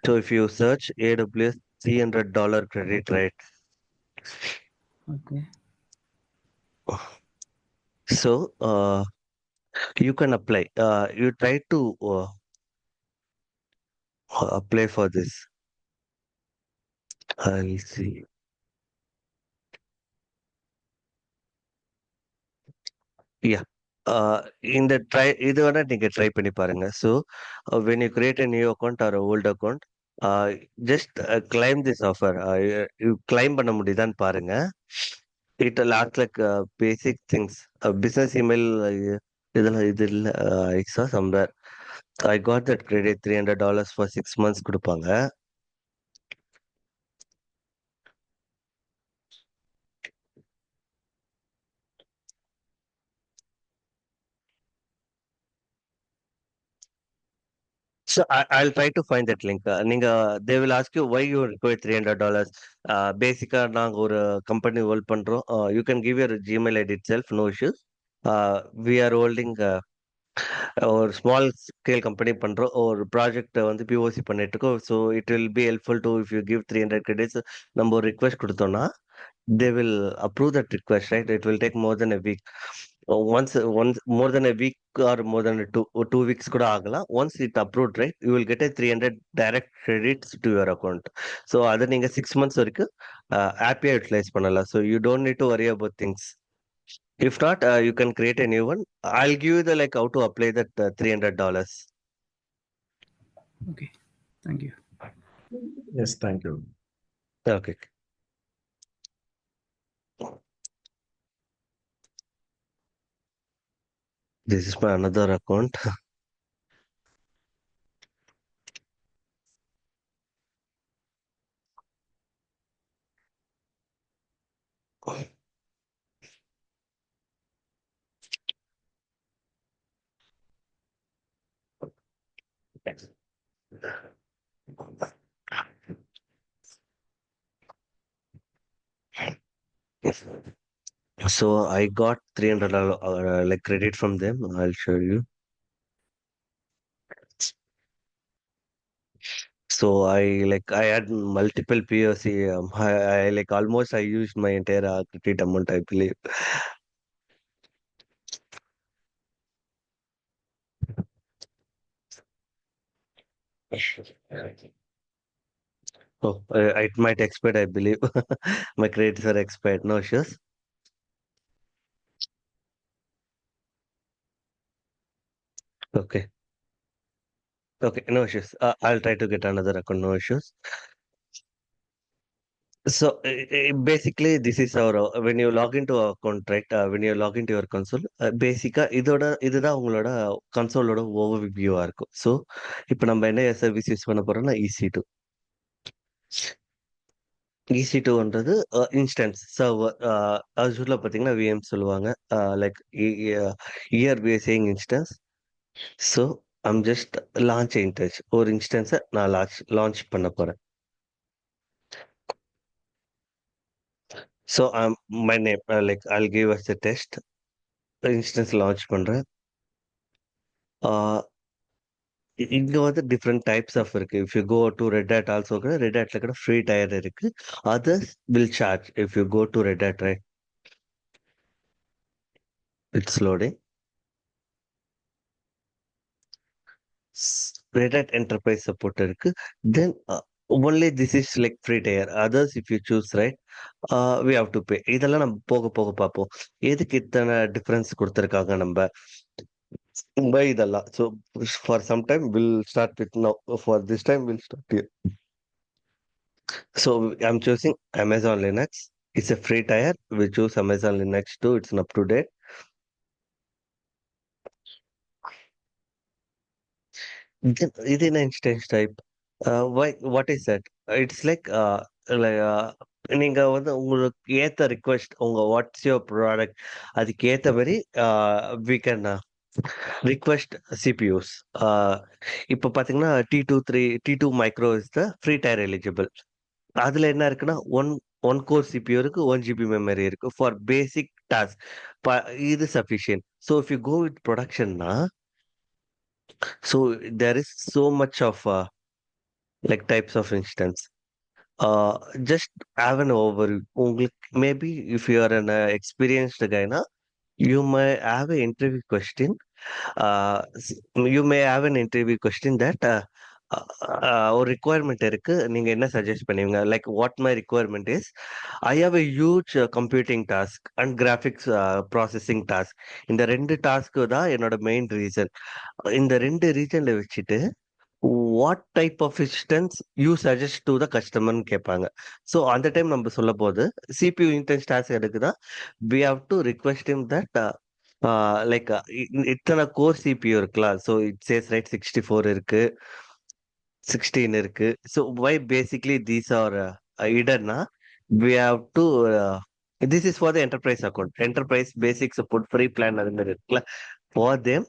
So if you search AWS $300 credit, right? Okay. So you can apply. You try to apply for this. I'll see. Yeah. இந்த இது வேணா நீங்க try பண்ணி பாருங்க. So when you create a new account or a old account, just claim this offer. You claim பண்ண முடியுதான்னு பாருங்க. It will ask like basic things. Business email, இதெல்லாம் இது இல்ல. I saw somewhere. I got that credit $300 for 6 months கொடுப்பாங்க. So I'll try to find that link. They will ask you why you require $300. Basically, நாங்க ஒரு company hold பண்றோம். You can give your Gmail ID itself, no issues. We are holding ஒரு small scale company பண்றோம். ஒரு project வந்து POC பண்ணிட்டு இருக்கோம். So it will be helpful to if you give 300 credits. நம்ம ஒரு ரிக்வெஸ்ட் கொடுத்தோம்னா they will approve that request, right? It will take more than a week. Once more than a week or more than 2 weeks கூட ஆகலாம். Once it approved, right, you will get a 300 direct credits to your account. So அதை நீங்க 6 months வரைக்கும் ஹாப்பியா utilise பண்ணலாம். So you don't need to worry about things. If not, you can create a new one. I'll give you the like how to apply that $300. Okay. Thank you. Yes, thank you. Okay. This is my another account. So I got $300 like credit from them. I'll show you. So I had multiple POC. I like almost I used my entire credit amount, I believe. Oh, it might expire, I believe. My credits are expired. No issues. Okay. Okay. No issues. I'll try to get another account. No issues. So basically, this is our when you log into our contract, when you log into your console, பேசிக்கா இதுதான் உங்களோட கன்சோலோட ஓவர்வியூவா இருக்கும். So இப்போ நம்ம என்ன service use பண்ண போறோம்னா EC2. EC2ன்றது instance server. அசூர்ல பார்த்தீங்கன்னா VM சொல்லுவாங்க. Like here we are saying instance. So I'm just launch instance ஒரு இன்ஸ்டன்ஸை நான் லான்ச் பண்ண போறேன். So my name like I'll give us a test instance launch பண்றேன். இங்க வந்து டிஃப்ரெண்ட் டைப்ஸ் ஆஃப் இருக்கு. If you go to Red Hat also கூட ரெட் ஹேட்ல கூட ஃப்ரீ டயர் இருக்கு. Others will charge if you go to Red Hat, right? It's loading. Red Hat enterprise support இருக்கு. தென் only this is like free tier. Others if you choose, right, we have to pay. இதெல்லாம் நம்ம போக போக பார்ப்போம். எதுக்கு இத்தனை difference கொடுத்துருக்காங்க நம்ம பை இதெல்லாம். So for some time will start with no. For this time will start here. So I'm choosing Amazon Linux. It's a free tier. We choose Amazon Linux too. It's an up to date. It is an instance type. Why? What is that? It's like நீங்க வந்து உங்களுக்கு ஏத்த request உங்க what's your product அதுக்கு ஏத்த மாதிரி we can request CPUs. இப்போ பாத்தீங்கன்னா T2 micro is the free tier eligible. அதுல என்ன இருக்குன்னா ஒன் கோர் சிபியூ இருக்கு, 1 GB மெமரி இருக்கு ஃபார் பேசிக் டாஸ்க். இது sufficient. So if you go with ப்ரொடக்ஷன்னா, so there is so much of like types of instance. Just have an over. உங்களுக்கு maybe if you are an experienced கைனா you may have an interview question. You may have an interview question that ஒரு requirement இருக்கு, நீங்க என்ன suggest பண்ணுவீங்க? Like what my requirement is I have a huge computing task and graphics processing task. இந்த 2 task தான் என்னோட main reason. இந்த 2 ரீசன்ல வச்சுட்டு what type of instance you suggest to the கஸ்டமர்னு கேட்பாங்க. ஸோ அந்த டைம் நம்ம சொல்ல போது CPU இன்டென்ஸ் டாஸ்க் எடுக்குதா, we have to request him that like இத்தனை கோர் CPU இருக்கலாம். ஸோ இட் சேஸ் ரைட் 64 இருக்கு, 16 இருக்கு. So why basically these are இடன்னா we have to this is for the enterprise account. Enterprise basic support free plan அது மாதிரி இருக்குல்ல. For them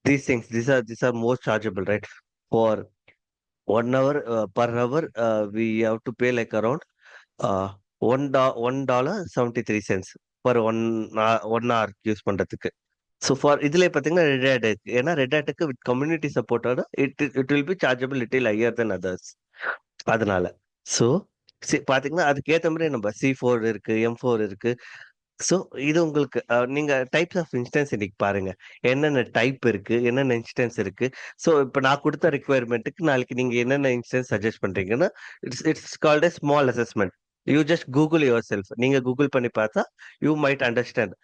these things these are more chargeable, right? For 1 hour, per hour, we have to pay like around $1.73 per 1 hour use பண்றதுக்கு. So for இதுல பாத்தீங்கன்னா Red Hat இருக்கு. ஏன்னா Red ஹேட்டுக்கு with community சப்போர்ட்டோட it will be chargeable little higher than others. அதனால so பாத்தீங்கன்னா அதுக்கு ஏத்த மாதிரி நம்ம C4 இருக்கு, M4 இருக்கு. ஸோ இது உங்களுக்கு நீங்க டைப்ஸ் ஆஃப் இன்ஸ்டன்ஸ் இன்னைக்கு பாருங்க என்னென்ன டைப் இருக்கு, என்னென்ன இன்ஸ்டன்ஸ் இருக்கு. ஸோ இப்போ நான் கொடுத்த ரிக்வயர்மெண்ட்டுக்கு நாளைக்கு நீங்க என்னென்ன இன்ஸ்டன்ஸ் சஜஸ்ட் பண்றீங்கன்னா it's called a small assessment. You just Google yourself. நீங்க கூகுள் பண்ணி பார்த்தா யூ மைட் அண்டர்ஸ்டாண்ட்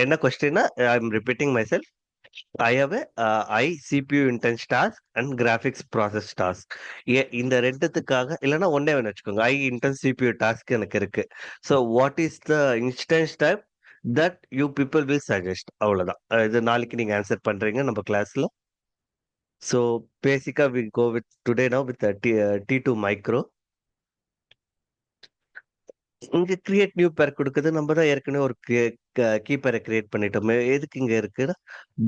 என்ன கொஸ்டின்னா I am repeating myself. I have a CPU intense task and graphics process task. இந்த ரெண்டுத்துக்காக இல்லைன்னா ஒன்னே வேணும் வச்சுக்கோங்க. I intense CPU task எனக்கு இருக்கு. So what is the instance type that you people will suggest? அவ்வளவுதான். இது நாளைக்கு நீங்க ஆன்சர் பண்றீங்க நம்ம கிளாஸ்ல. So பேசிக்கா we go with today now with T2 micro. இங்க கிரியேட் நியூ பேர் கொடுக்குது. நம்ம தான் ஏற்கனவே ஒரு கீ பேரை கிரியேட் பண்ணிட்டோமே. எதுக்கு இங்க இருக்குன்னா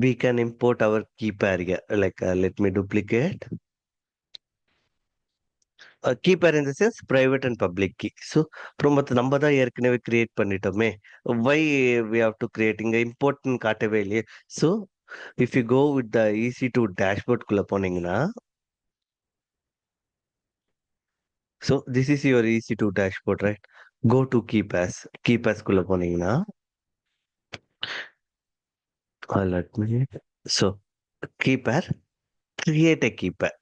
we can import our key pair here. Like let me duplicate. Key pair in the sense private and public key. So நம்ம தான் ஏற்கனவே கிரியேட் பண்ணிட்டோமே. Why we have to create இங்க இம்போர்ட்னு காட்டவே இல்லையே. So if you go with the EC2 dashboard குள்ள போனீங்கன்னா, so this is your EC2 dashboard, right? Go to key pairs குள்ள போனீங்கன்னா, let me, so key pair, create a key pair.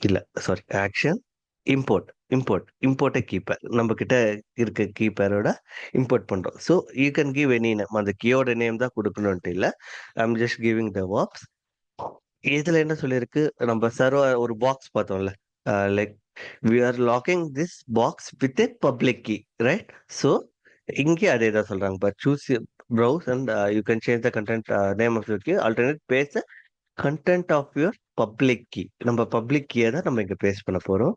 இல்ல sorry, action import a key pair. நம்ம கிட்ட இருக்க key பேரோட import பண்றோம். So you can give any name. அந்த கீயோட நேம் தான் கொடுக்கணும்ட்டு இல்லை. I'm just giving the DevOps. இதுல என்ன சொல்லியிருக்கு, நம்ம சர்வர் ஒரு பாக்ஸ் பார்த்தோம்ல, like we are locking this box with a public key, right? So இங்கே அதே தான் சொல்றாங்க. But choose browse and you can change the content name of your key. Alternate paste content of your public key. நம்ம public கீயை தான் நம்ம இங்க paste பண்ண போறோம்.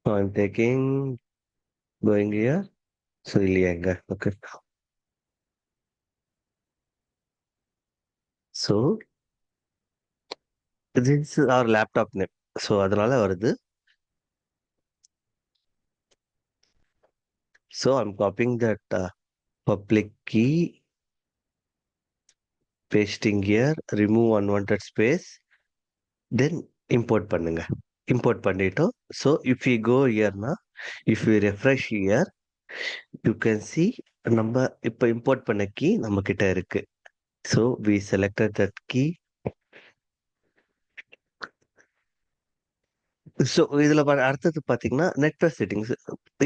I'm taking going here. So இல்லையா இங்க, okay. So this is our laptop name. So அதனால வருது. So I'm copying that public key, pasting here, remove unwanted space, then import பண்ணுங்க. import பண்ணிட்டோம். So if we go here na, if we refresh here, you can see நம்ம இப்ப import பண்ண key நம்ம கிட்ட இருக்கு. So we selected that key. So இதுல அடுத்தது பாத்தீங்கன்னா நெட்வொர்க் செட்டிங்ஸ்.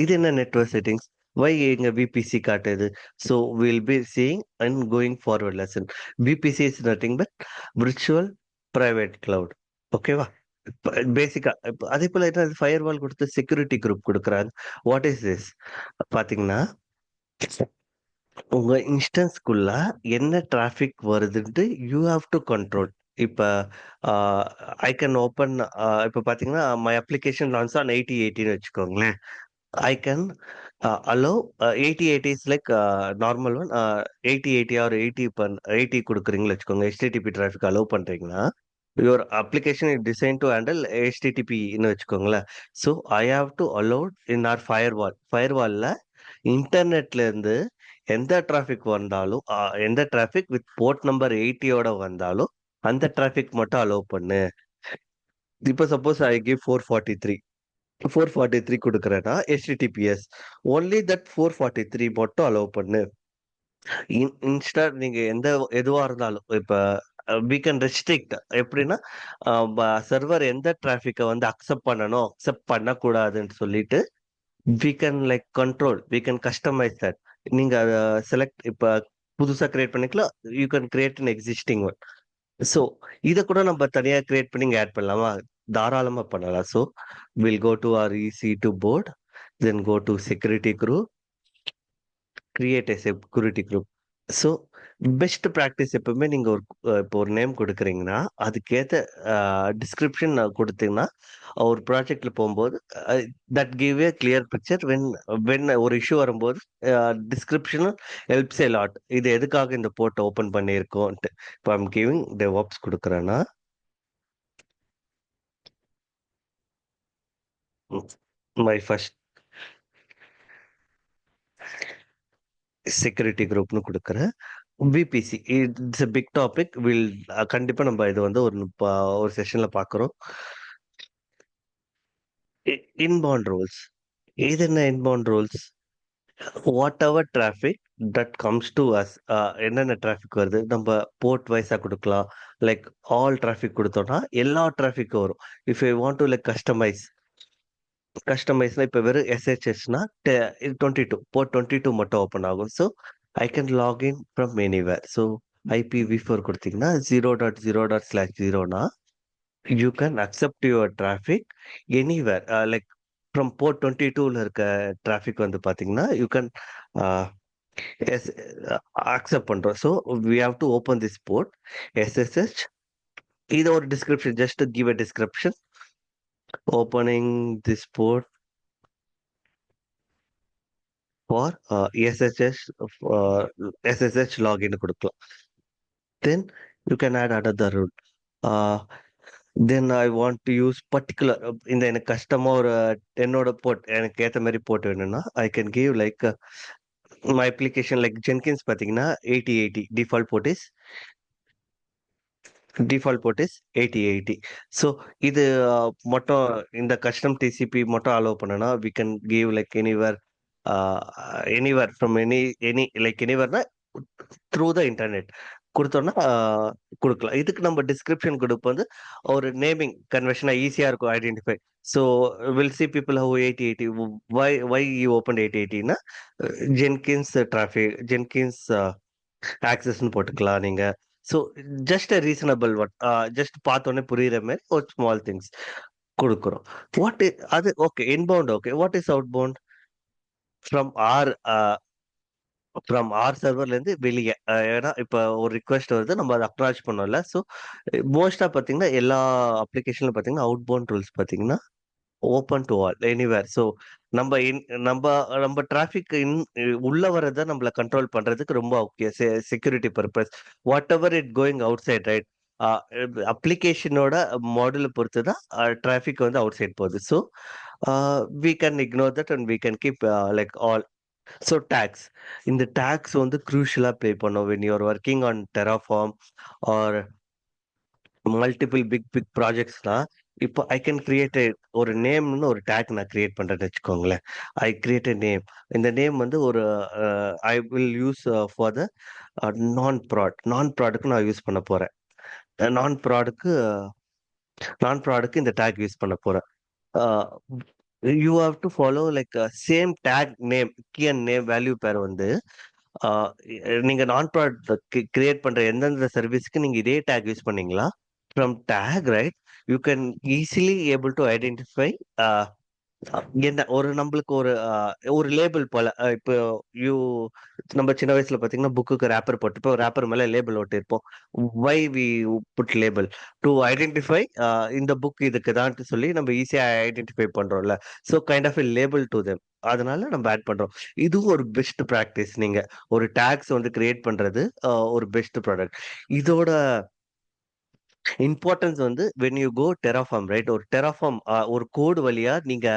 இது என்ன நெட்வொர்க் செட்டிங்ஸ்? வை எங்க விபிசி காட்டுது? So we'll be seeing and going forward lesson. VPC is nothing but virtual private cloud. ஓகேவா? பேசிக்கா இப்போ அதே போல என்ன ஃபயர் வால் கொடுத்து செக்யூரிட்டி குரூப் கொடுக்குறாங்க. What is this? பாத்தீங்கன்னா உங்க இன்ஸ்டன்ஸ்குள்ள என்ன டிராஃபிக் வருதுன்ட்டு யூ ஹாவ் டு கண்ட்ரோல். இப்ப ஐ கேன் ஓப்பன், இப்ப பாத்தீங்கன்னா மை அப்ளிகேஷன் லான்ச் ஆன் 8080 வச்சுக்கோங்களேன். I can allow 8080 is like normal one. 8080 or 80 கொடுக்குறீங்களா வச்சுக்கோங்க. HTTP traffic allow பண்றீங்கன்னா your application is designed to handle HTTP ன்னு வச்சுக்கோங்களேன். So I have to allow in our firewallல இன்டர்நெட்ல இருந்து எந்த டிராஃபிக் வந்தாலும், எந்த டிராஃபிக் வித் போர்ட் நம்பர் 80யோட வந்தாலும் அந்த டிராஃபிக் மட்டும் அலோவ் பண்ணு. இப்போ சப்போஸ் ஐ கிவ் 443 கொடுக்குறேன்னா HTTPS ஒன்லி தட் 443 மட்டும் அலோவ் பண்ணு. இன்ஸ்டா நீங்க எதுவா இருந்தாலும் இப்ப we can restrict. எப்படின்னா சர்வர் எந்த டிராஃபிக்கை வந்து அக்செப்ட் பண்ணணும், அக்செப்ட் பண்ணக்கூடாதுன்னு சொல்லிட்டு we can like control, we can customize that. நீங்க அதை செலக்ட் இப்ப புதுசா கிரியேட் பண்ணிக்கலாம். You can create an existing one. So இதை கூட நம்ம தனியா கிரியேட் பண்ணி ஆட் பண்ணலாமா? தாராளமா பண்ணலாம். So will go to our EC2 board, then go to security group, create a security group. So best practice எப்பவுமே நீங்க இப்போ ஒரு நேம் கொடுக்குறீங்கன்னா அதுக்கேற்ற டிஸ்கிரிப்ஷன் கொடுத்தீங்கன்னா ஒரு ப்ராஜெக்ட்ல போகும்போது that give a clear picture. When ஒரு இஷ்யூ வரும்போது டிஸ்கிரிப்ஷன் ஹெல்ப்ஸ் ஏ லாட். இது எதுக்காக இந்த போர்ட்டை ஓப்பன் பண்ணியிருக்கோன்ட்டு. இப்போ ஐம் கிவிங் டெவாப்ஸ் கொடுக்குறேன்னா மை ஃபர்ஸ்ட் செக்யூரிட்டி குரூப்னு கொடுக்குறேன். VPC it's a big topic. கண்டிப்பா நம்ம இது வந்து ஒரு செஷன்ல பாக்குறோம். Inbound rules. இது என்ன inbound rules? Whatever traffic that comes to us, என்னென்ன டிராஃபிக் வருது நம்ம போர்ட் வைஸா கொடுக்கலாம். லைக் ஆல் டிராஃபிக் கொடுத்தோம்னா எல்லா டிராஃபிக்கும் வரும். If I want to like கஸ்டமைஸ்னா இப்போ வெறும் எஸ்ஹெச்எஸ்னா 22 போர்ட் 22 மட்டும் ஓப்பன் ஆகும். So I can login from anywhere. So IPv4 கொடுத்தீங்கன்னா 0.0./0னா you can accept your traffic anywhere. Like from port 22ல இருக்க traffic வந்து பாத்தீங்கன்னா you can uh, yes, accept பண்றோம். So we have to open this port SSH. இது ஒரு description, just to give a description. Opening this port for uh, SSH login கொடுக்கலாம். Then you can add another rule. Uh, then I want to use particular இந்த எனக்கு கஷ்டமா ஒரு 10ஓட board எனக்கு ஏத்த மாதிரி போர்ட் வேணும்னா I can give like my application like Jenkins பாத்தீங்கன்னா 8080 default port is 8080. So இது மட்டும் இந்த custom TCP மட்டும் allow பண்ணனா we can give like uh, anywhere from any like anywhere through the internet கொடுத்தோம்னா கொடுக்கலாம். இதுக்கு நம்ம டிஸ்கிரிப்ஷன் கொடுப்போம் வந்து ஒரு நேமிங் கன்வர்ஷனா ஈஸியா இருக்கும் identify. So will see people how 8080 why you open 8080னா ஜென்கின்ஸ் டிராஃபிக் ஜென்கின்ஸ் ஆக்சஸ்ன்னு போட்டுக்கலாம் நீங்க. So just a reasonable one, just பார்த்தோன்னே புரியுற மாதிரி ஒரு ஸ்மால் திங்ஸ் கொடுக்குறோம். வாட் அது okay inbound. Okay what is outbound? From our சர்வர்ல இருந்து வெளியே. ஏன்னா இப்ப ஒரு ரிக்வெஸ்ட் வருது, நம்ம அதை அக்னாலஜ் பண்ணோம்ல. ஸோ மோஸ்டா பாத்தீங்கன்னா எல்லா அப்ளிகேஷன்ல பாத்தீங்கன்னா அவுட் பவுண்ட் ரூல்ஸ் பாத்தீங்கன்னா open to all anywhere. So நம்ம நம்ம நம்ம டிராஃபிக் உள்ள வரதை நம்மள கண்ட்ரோல் பண்றதுக்கு ரொம்ப முக்கியம். Security purpose whatever it going outside right. அப்ளிகேஷனோட மாடலை பொறுத்து தான் டிராஃபிக் வந்து அவுட் சைட் போகுது. So we can ignore that and we can keep like all. So tags, இந்த டேக்ஸ் வந்து க்ரூஷியலா ப்ளே பண்ணும் when you are working on Terraform or multiple big ப்ராஜெக்ட்ஸ்னா. இப்போ ஐ கேன் கிரியேட் ஒரு நேம்னு ஒரு டேக் நான் கிரியேட் பண்றேன்னு வச்சுக்கோங்களேன். ஐ கிரியேட் a நேம். இந்த நேம் வந்து ஒரு I will use for the நான் ப்ராடுக்கு நான் யூஸ் பண்ண போறேன். நான் ப்ராடுக்கு இந்த டேக் யூஸ் பண்ண போறேன். You have to follow like same tag name key and name value pair வந்து நீங்க நான் ப்ராடக்ட் கிரியேட் பண்ற எந்தெந்த சர்வீஸ்க்கு நீங்க இதே டேக் யூஸ் பண்ணீங்களா? From take right you can easily able to identify என்ன ஒரு நம்மளுக்கு ஒரு லேபிள் போல. இப்போ யூ நம்ம சின்ன வயசுல பாத்தீங்கன்னா புக்குக்கு ரேப்பர் போட்டுப்போம், ரேப்பர் மேல லேபிள் ஒட்டிருப்போம். Why we put label to identify இந்த புக் இதுக்கு தான் சொல்லி நம்ம ஈஸியா ஐடென்டிஃபை பண்றோம்ல. So kind of label to them, அதனால நம்ம ஆட் பண்றோம். இதுவும் ஒரு பெஸ்ட் ப்ராக்டிஸ். நீங்க ஒரு டேக்ஸ் வந்து கிரியேட் பண்றது ஒரு பெஸ்ட் ப்ராடக்ட். இதோட இம்பார்ட்டன்ஸ் வந்து when you go Terraform right, ஒரு Terraform ஒரு கோடு வழியா நீங்க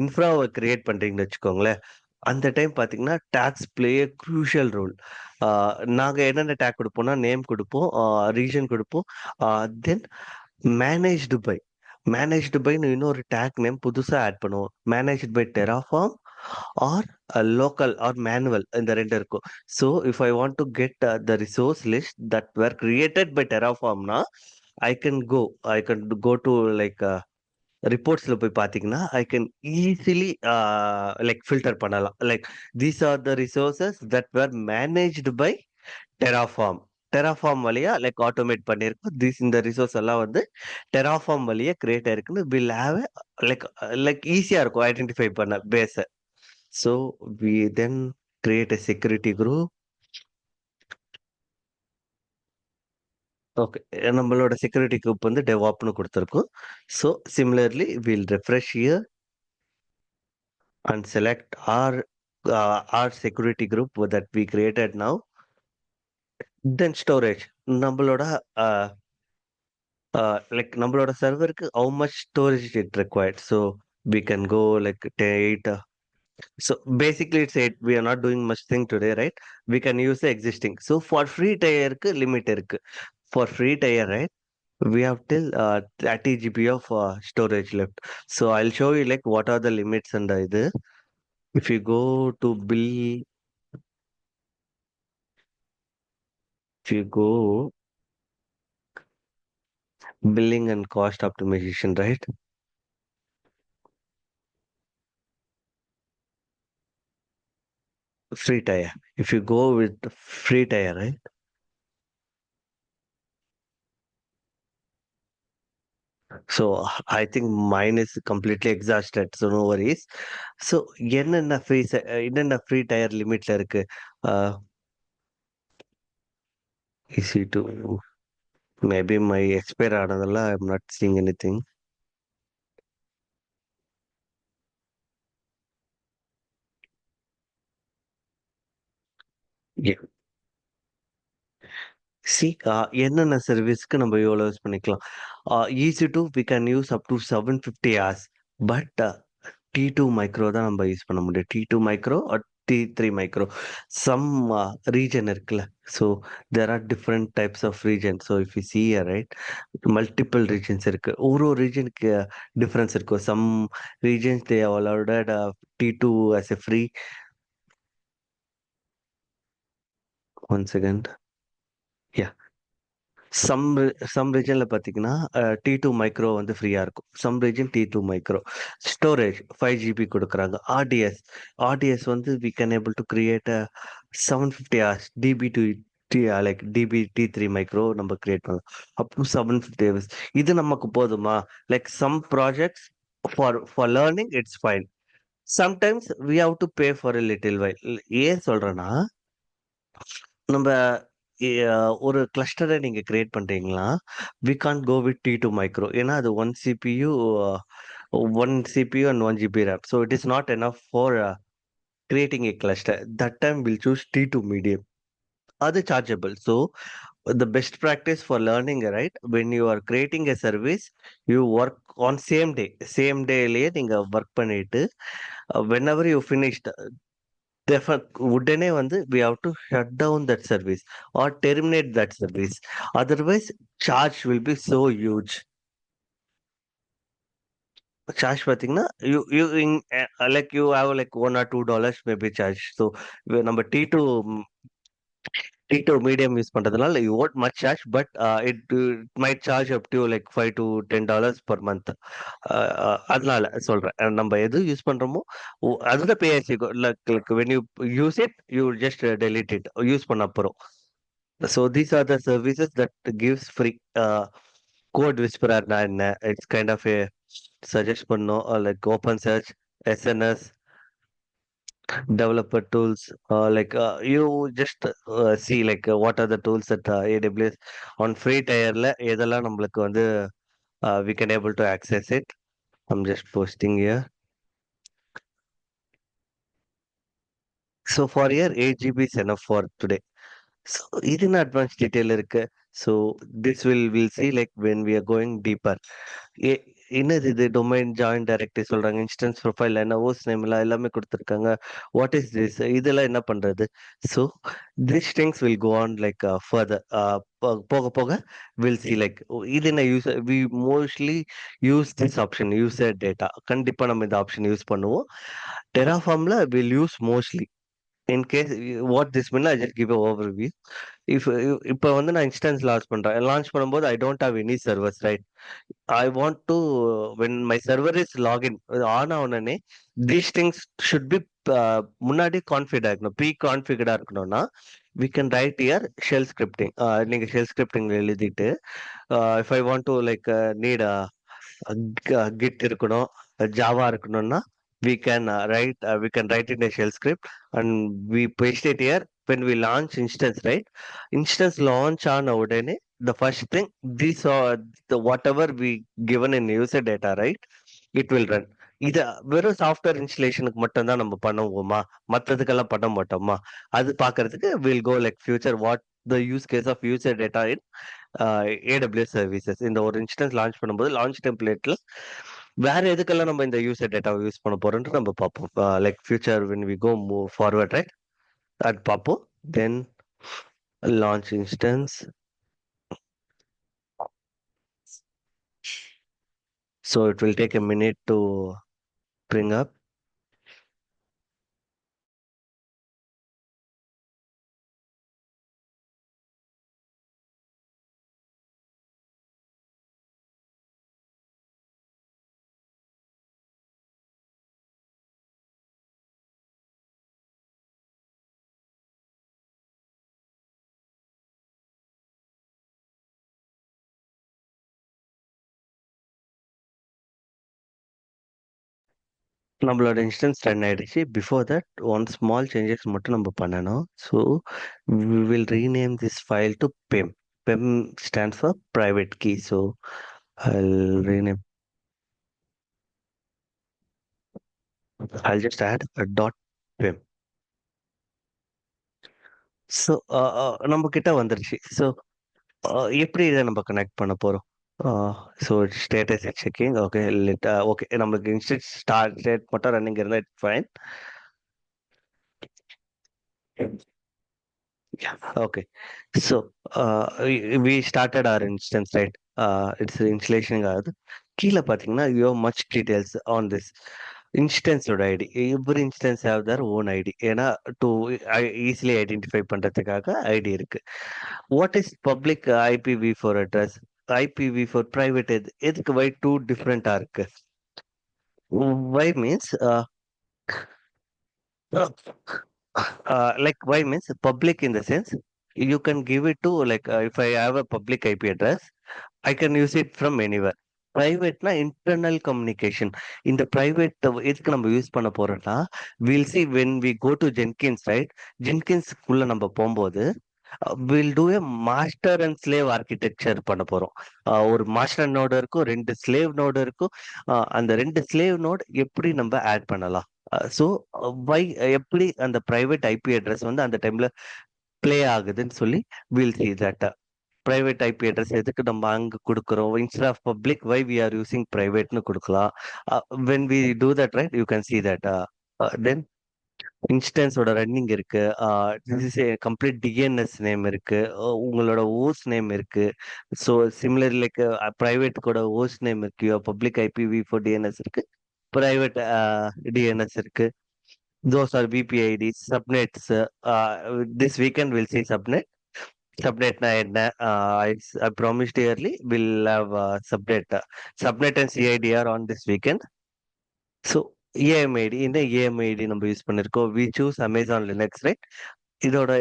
இன்ஃப்ராவை கிரியேட் பண்றீங்கன்னு வச்சுக்கோங்களேன். அந்த டைம் பாத்தீங்கன்னா டேக்ஸ் பிளே க்ரூஷியல் ரோல். நாங்க என்னென்ன டேக் கொடுப்போம்னா நேம் கொடுப்போம், ரீஜன் கொடுப்போம், தென் மேனேஜ்டு பை. மேனேஜ்டு பைன்னு இன்னொரு டேக் நேம் புதுசா ஆட் பண்ணுவோம். Managed by Terraform or local or manual, இந்த ரெண்டு இருக்கும். So if I want to get the resource list that were created by Terraformனா I can go to like ரிப்போர்ட்ஸ்ல போய் பாத்தீங்கன்னா I can easily like filter பண்ணலாம். Like these are the resources that were managed by Terraform வழியா like automate பண்ணியிருக்கோம். இந்த resource எல்லாம் வந்து டெராஃபார்ம் வழியா கிரியேட் ஆயிருக்குன்னு வில் ஹேவ் லைக் ஈஸியா இருக்கும் ஐடென்டிஃபை பண்ண பேஸ. So we then create a security group. Okay, நம்மளோட செக்யூரிட்டி குரூப் வந்து டெவாப்னு கொடுத்துருக்கோம். So similarly we'll refresh here and select our security group that we created now. Then storage, நம்மளோட லைக் நம்மளோட சர்வருக்கு how much storage it required. So we can go like 8. So basically it's 8. We are not doing much thing today, right? We can use the existing. So for free tier limit irukku. For free tier, right? We have till 30 GB of storage left. So I'll show you like what are the limits and இது. If you go to billing and cost optimization, right? Free tier. If you go with free tier, right? So I think mine is completely exhausted, so no worries. So என்னென்ன என்னென்ன free tier லிமிட்ல இருக்கு? Is it maybe my expire ஆனதெல்லாம் I am not seeing anything. See என்னென்ன சர்வீஸ்க்கு நம்ம இவ்வளோ use பண்ணிக்கலாம்? Is it we can use up to 750 hours. But T2 micro தான் நம்ம யூஸ் பண்ண முடியும். T2 micro or T3 micro. Some region இருக்குல்ல. So there are different types of region. So if you see right, multiple regions இருக்கு. ஒரு ஒரு ரீஜனுக்கு difference இருக்கும். Some regions they allotted T2 as a free. One second. Yeah, some ரீஜன்ல பார்த்தீங்கன்னா T2 micro வந்து ஃப்ரீயா இருக்கும். Some region T2 micro. Storage 5 GB கொடுக்குறாங்க. ஆர்டிஎஸ் வந்து we can able to create 750 hours DB to like DB T3 micro நம்ம create பண்ணலாம். Up to 750 hours. இது நமக்கு போதுமா? Like some projects for learning it's fine. Sometimes we have to pay for a little while. ஏன் சொல்றேன்னா, நம்ம ஒரு கிளஸ்டரை நீங்க கிரியேட் பண்றீங்களா, we can't go with T2 micro. ஏன்னா அது one CPU and 1 GB RAM. So it is not enough for creating a cluster. That time we'll choose T2 medium. அது chargeable. So the best practice for learning, right, when you are creating a service, you work on same dayலயே நீங்க work பண்ணிட்டு whenever you finished, உடனே வந்து we have to shut down that service or terminate that service. Otherwise, charge will be so huge. Charge பார்த்தீங்கன்னா, like you have like $1 or $2 maybe charge. So நம்ம T2 medium use பண்றதுனால you won't much charge, but it might charge up to like $5 to $10 per month. அதனால சொல்றேன். நம்ம எது use பண்றோமோ அதுதான் pay as you go. Like when you use it you just delete it use பண்ண அப்புறம். So these are the services that gives free. Code விஸ்பரர்னா என்ன? It's kind of a suggest பண்ணும். Like open search, SNS, developer tools, like you just see like what are the tools that AWS on free tierல எதெல்லாம் நம்மளுக்கு வந்து we can able to access it. I'm just posting here. So for here 8 GB is enough for today. So இதுன்னு advanced detail இருக்கு. So this we'll see like when we are going deeper. என்னது இது? Domain join directory சொல்றாங்க. Instance profile என்ன, host நேம்லாம் எல்லாமே கொடுத்துருக்காங்க. What is this? இதெல்லாம் என்ன பண்றது? So this things will go on like further. போக போக வில் சி லைக் இது என்ன use. We mostly use this option, user data. கண்டிப்பா நம்ம இந்த ஆப்ஷன் யூஸ் பண்ணுவோம். டெராஃபார்ம்ல we'll use mostly. In case what this mean, I just give overview. இப்போ வந்து நான் இன்ஸ்டன்ஸ் லான்ச் பண்ணும்போது I don't have any servers, right? I want to, when my server is login, on ஆனோடனே these things should be முன்னாடி கான்ஃபிகர்ட் ஆகணும். Pre கான்ஃபிகர்டா இருக்கணும்னா we can write here shell scripting. நீங்க shell scripting எழுதிட்டு if I want to like need a git இருக்கணும், Java இருக்கணும்னா we can write in a shell script and we paste it here. When we launch instance, right, instance launch ஆன உடனே the first thing, these are the whatever we given in user data, right, it will run. இத வெறும் software இன்ஸ்டலேஷனுக்கு மட்டும் தான் நம்ம பண்ணுவோமா, மற்றதுக்கெல்லாம் பண்ண மாட்டோமா? அது பார்க்கிறதுக்கு will go like future what the use case of user data in AWS services. இந்த ஒரு இன்ஸ்டன்ஸ் லான்ச் பண்ணும்போது லான்ச் டெம்ப்ளேட்ல வேற எதுக்கெல்லாம் நம்ம இந்த யூசர் டேட்டாவை யூஸ் பண்ண போறோம்னு நம்ம பார்ப்போம். Like future when we go move forward, right, அது பார்ப்போம். தென் launch instance. So it will take a minute to bring up. நம்மளோட இன்ஸ்டன்ஸ் ரன் ஆயிடுச்சு. Before that one small changes மட்டும் நம்ம பண்ணணும். So we will rename this file to PEM. PEM stands for private key. So I'll just add a dot PEM. So நம்ம கிட்ட வந்துருச்சு. So எப்படி இதை நம்ம கனெக்ட் பண்ண போறோம்? So status checking. Okay okay, நம்மளுக்கு இன்ஸ்டன்ஸ் ஸ்டேட் மட்டும் ரன்னிங் இருந்தால் it's fine. Yeah, okay. So, we started our instance, right? It's installation ஆகுது. கீழே பார்த்தீங்கன்னா you have much details on this instance ஓட ID. Every instance have their own ID. ஏன்னா டு ஈஸிலி ஐடென்டிஃபை பண்றதுக்காக ஐடி இருக்கு. What is public IPv4 address, IPv4 private எதுக்கு வை டூ டிஃப்ரெண்டா இருக்கு? Why means like why means public in the sense you can give it to like if I have a public IP address, I can use it from anywhere. Private na internal communication. In the private எதுக்கு நம்ம use பண்ண போறோம்னா we'll see when we go to Jenkins, right? Jenkins குள்ள நம்ம போகும்போது we'll do a master and slave architecture பண்ண போறோம். ஒரு மாஸ்டர் நோடு இருக்கும், 2 ஸ்லேவ் நோடு இருக்கும். அந்த 2 ஸ்லேவ் நோடு எப்படி நம்ம ஆட் பண்ணலாம்? ஸோ வை எப்படி அந்த பிரைவேட் ஐபி அட்ரஸ் வந்து அந்த டைம்ல பிளே ஆகுதுன்னு சொல்லி we'll see that private IP address எதுக்கு நம்ம அங்க கொடுக்குறோம், instead of public why we are using பிரைவேட்னு கொடுக்கலாம். When we do that right you can see that then இன்ஸ்டன்ஸோட ரன்னிங் இருக்கு, கம்ப்ளீட் டிஎன்எஸ் நேம் இருக்கு, உங்களோட ஓஸ் நேம் இருக்கு. ஸோ சிமிலர் லைக் பிரைவேட் கூட ஓஸ் நேம் இருக்கு, பப்ளிக் IPv4 DNS இருக்கு, பிரைவேட் DNS இருக்கு. Those are VPIDs, subnets. This weekend we'll see subnet. Subnet na enna? I promised early we'll have subnet. Subnet and CIDR on this weekend. So AMID, இந்த AMID நம்ம use பண்ணிருக்கோம். We choose Amazon Linux, right? இதோட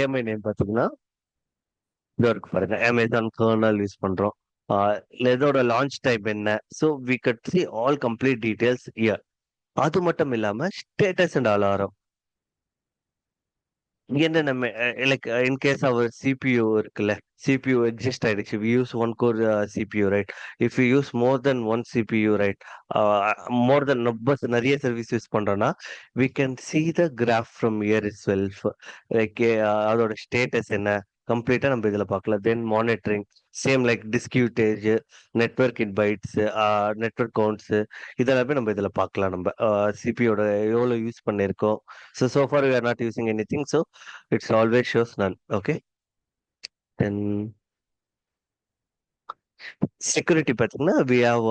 AMI name பார்த்தீங்கன்னா இதோ இருக்கு பாருங்க, Amazon kernel use பண்றோம். இதோட லான்ச் டைப் என்ன? So we could see all complete details here. அது மட்டும் இல்லாம ஸ்டேட்டஸ் அண்ட் அலாரம் என்ன நம்ம like in case our CPU இருக்குல்ல, CPU எக்ஸிஸ்ட் ஆயிடுச்சு, we use one core CPU, right? If you use more than one CPU, right? More than நிறைய service use பண்றோம்னா we can see the graph from here itself. Like அதோட status என்ன கம்ப்ளீட்டா நம்ம இதுல பார்க்கலாம். Then monitoring same like disk usage, network in bytes, network counts, இதெல்லாமே நம்ம இதுல பார்க்கலாம். நம்ம சிபியோட எவ்வளவு யூஸ் பண்ணிருக்கோம். So far we are not using anything, so it's always shows none. Okay, then security பார்த்தீங்கன்னா we have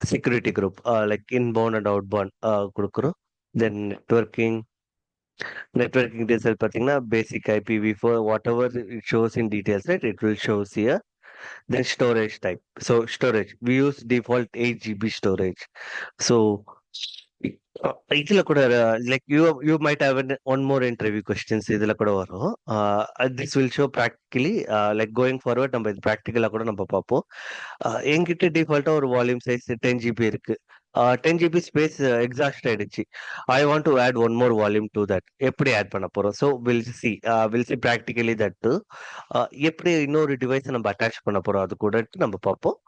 security group like inbound and outbound கொடுக்குறோம். Then networking details பார்த்தீங்கன்னா basic IPv4 whatever it shows in details, right? It will shows here. Then storage type. So storage we use default 8 GB storage. So இதுல கூட like you might have one more interview questions இதுல கூட வரும். This will show practically like going forward நம்ம இது ப்ராக்டிக்கலா கூட நம்ம பார்ப்போம். என்கிட்ட டிஃபால்ட்டா ஒரு வால்யூம் சைஸ் 10 GB இருக்கு. 10 GB ஸ்பேஸ் எக்ஸாஸ்ட் ஆயிடுச்சு. I want to add one more volume to that. எப்படி ஆட் பண்ண போறோம்? So will see practically that எப்படி இன்னொரு டிவைஸ் நம்ம அட்டாச் பண்ண போறோம் அது கூட நம்ம பார்ப்போம்.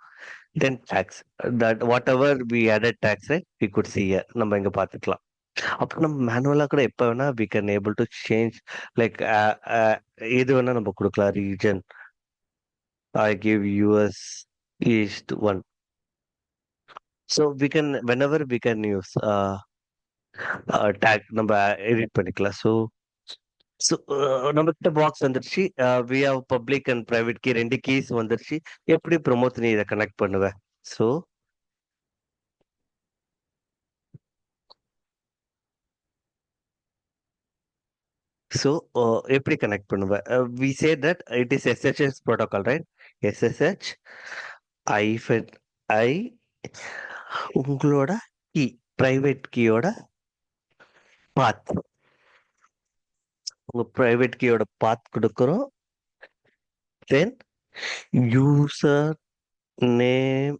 Then tax, that whatever we added tax, right, we could see here நம்ம இங்க பார்த்துக்கலாம். அப்புறம் நம்ம மேனுவலா கூட எப்ப வேணா we can able to change like எது வேணா நம்ம கொடுக்கலாம். Region I give US East 1. So we can whenever we can use tag நம்ம எடிட் பண்ணிக்கலாம். ஸோ நம்ம கிட்ட பாக்ஸ் வந்துருச்சு. we have public and private key 2 keys வந்துருச்சு. எப்படி ப்ரொமோட் நீ இதை கனெக்ட் பண்ணுவேன்? ஸோ எப்படி கனெக்ட் பண்ணுவேன்? we say that it is SSH protocol, right? SSH I உங்களோட கீ பிரைவேட் கீயோட பாத், உங்க பிரைவேட் கீயோட பாத் கொடுக்குறோம். தென் யூசர் நேம்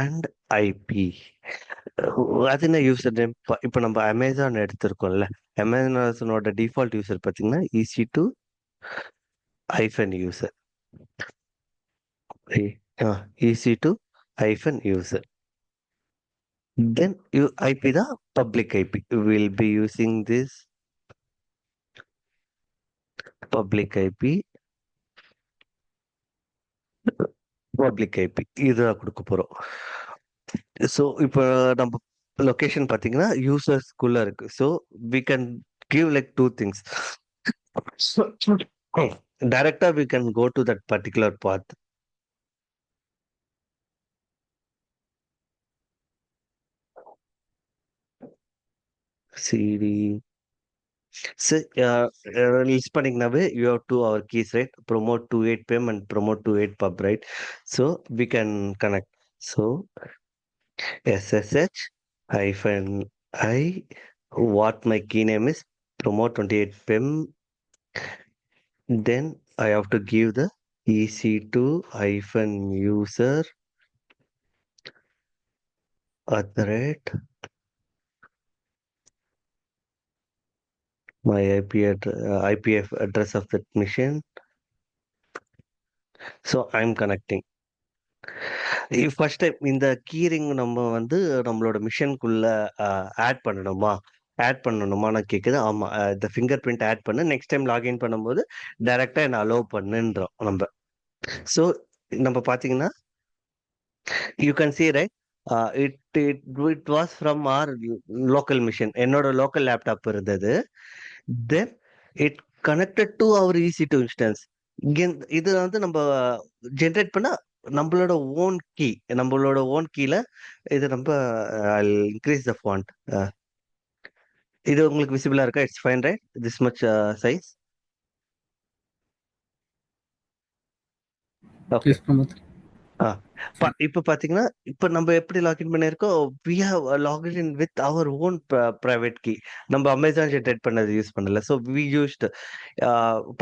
அண்ட் IP. அது என்ன யூசர் நேம்? இப்ப நம்ம அமேசான் எடுத்திருக்கோம்ல, அமேசானோட டிஃபால்ட் யூசர் பாத்தீங்கன்னா EC2 hyphen user. EC2 hyphen user. Then IP the public IP. We'll be using this public IP. Public IP இதுதான் கொடுக்க போறோம். ஸோ இப்போ நம்ம லொகேஷன் பார்த்தீங்கன்னா யூசர்ஸ்குள்ள இருக்கு. So we can give like two things. டைரக்டா we can go to that particular path. CD list பண்ணிங்கனாவே you have two our keys right, promote to 8 pm and promote to 8 pub right. So we can connect. So SSH hyphen I, what my key name is, promote 28 pim. Then I have to give the EC2 hyphen user at the rate my IPF address of that machine. So I'm connecting. First time இந்த keyring நம்ம வந்து நம்மளோட மிஷனுக்குள்ள add பண்ணணுமான்னு கேக்குது. ஆமா, இந்த fingerprint add பண்ணு, நெக்ஸ்ட் டைம் லாகின் பண்ணும்போது டைரக்டா என்ன அலோவ் பண்ணுன்றோம் நம்ம. ஸோ நம்ம பாத்தீங்கன்னா you can see right, it was from our local machine. என்னோட லோக்கல் லேப்டாப் இருந்தது. Then it connected to our EC2 instance. இது வந்து நம்ம ஜென்ரேட் பண்ண நம்மளோட ஓன் கீல இது நம்ம இன்க்ரீஸ் த ஃபாண்ட். இது உங்களுக்கு விசிபிளா இருக்கா? It's fine right, this much size. Okay. Yes, Pramod. இப்ப பாத்தீங்கன்னா இப்ப நம்ம எப்படி லாகின் பண்ணிருக்கோம், we have logged in with our own private key. நம்ம அமேசான் ஜென்ரேட் பண்ணது யூஸ் பண்ணல. ஸோ we used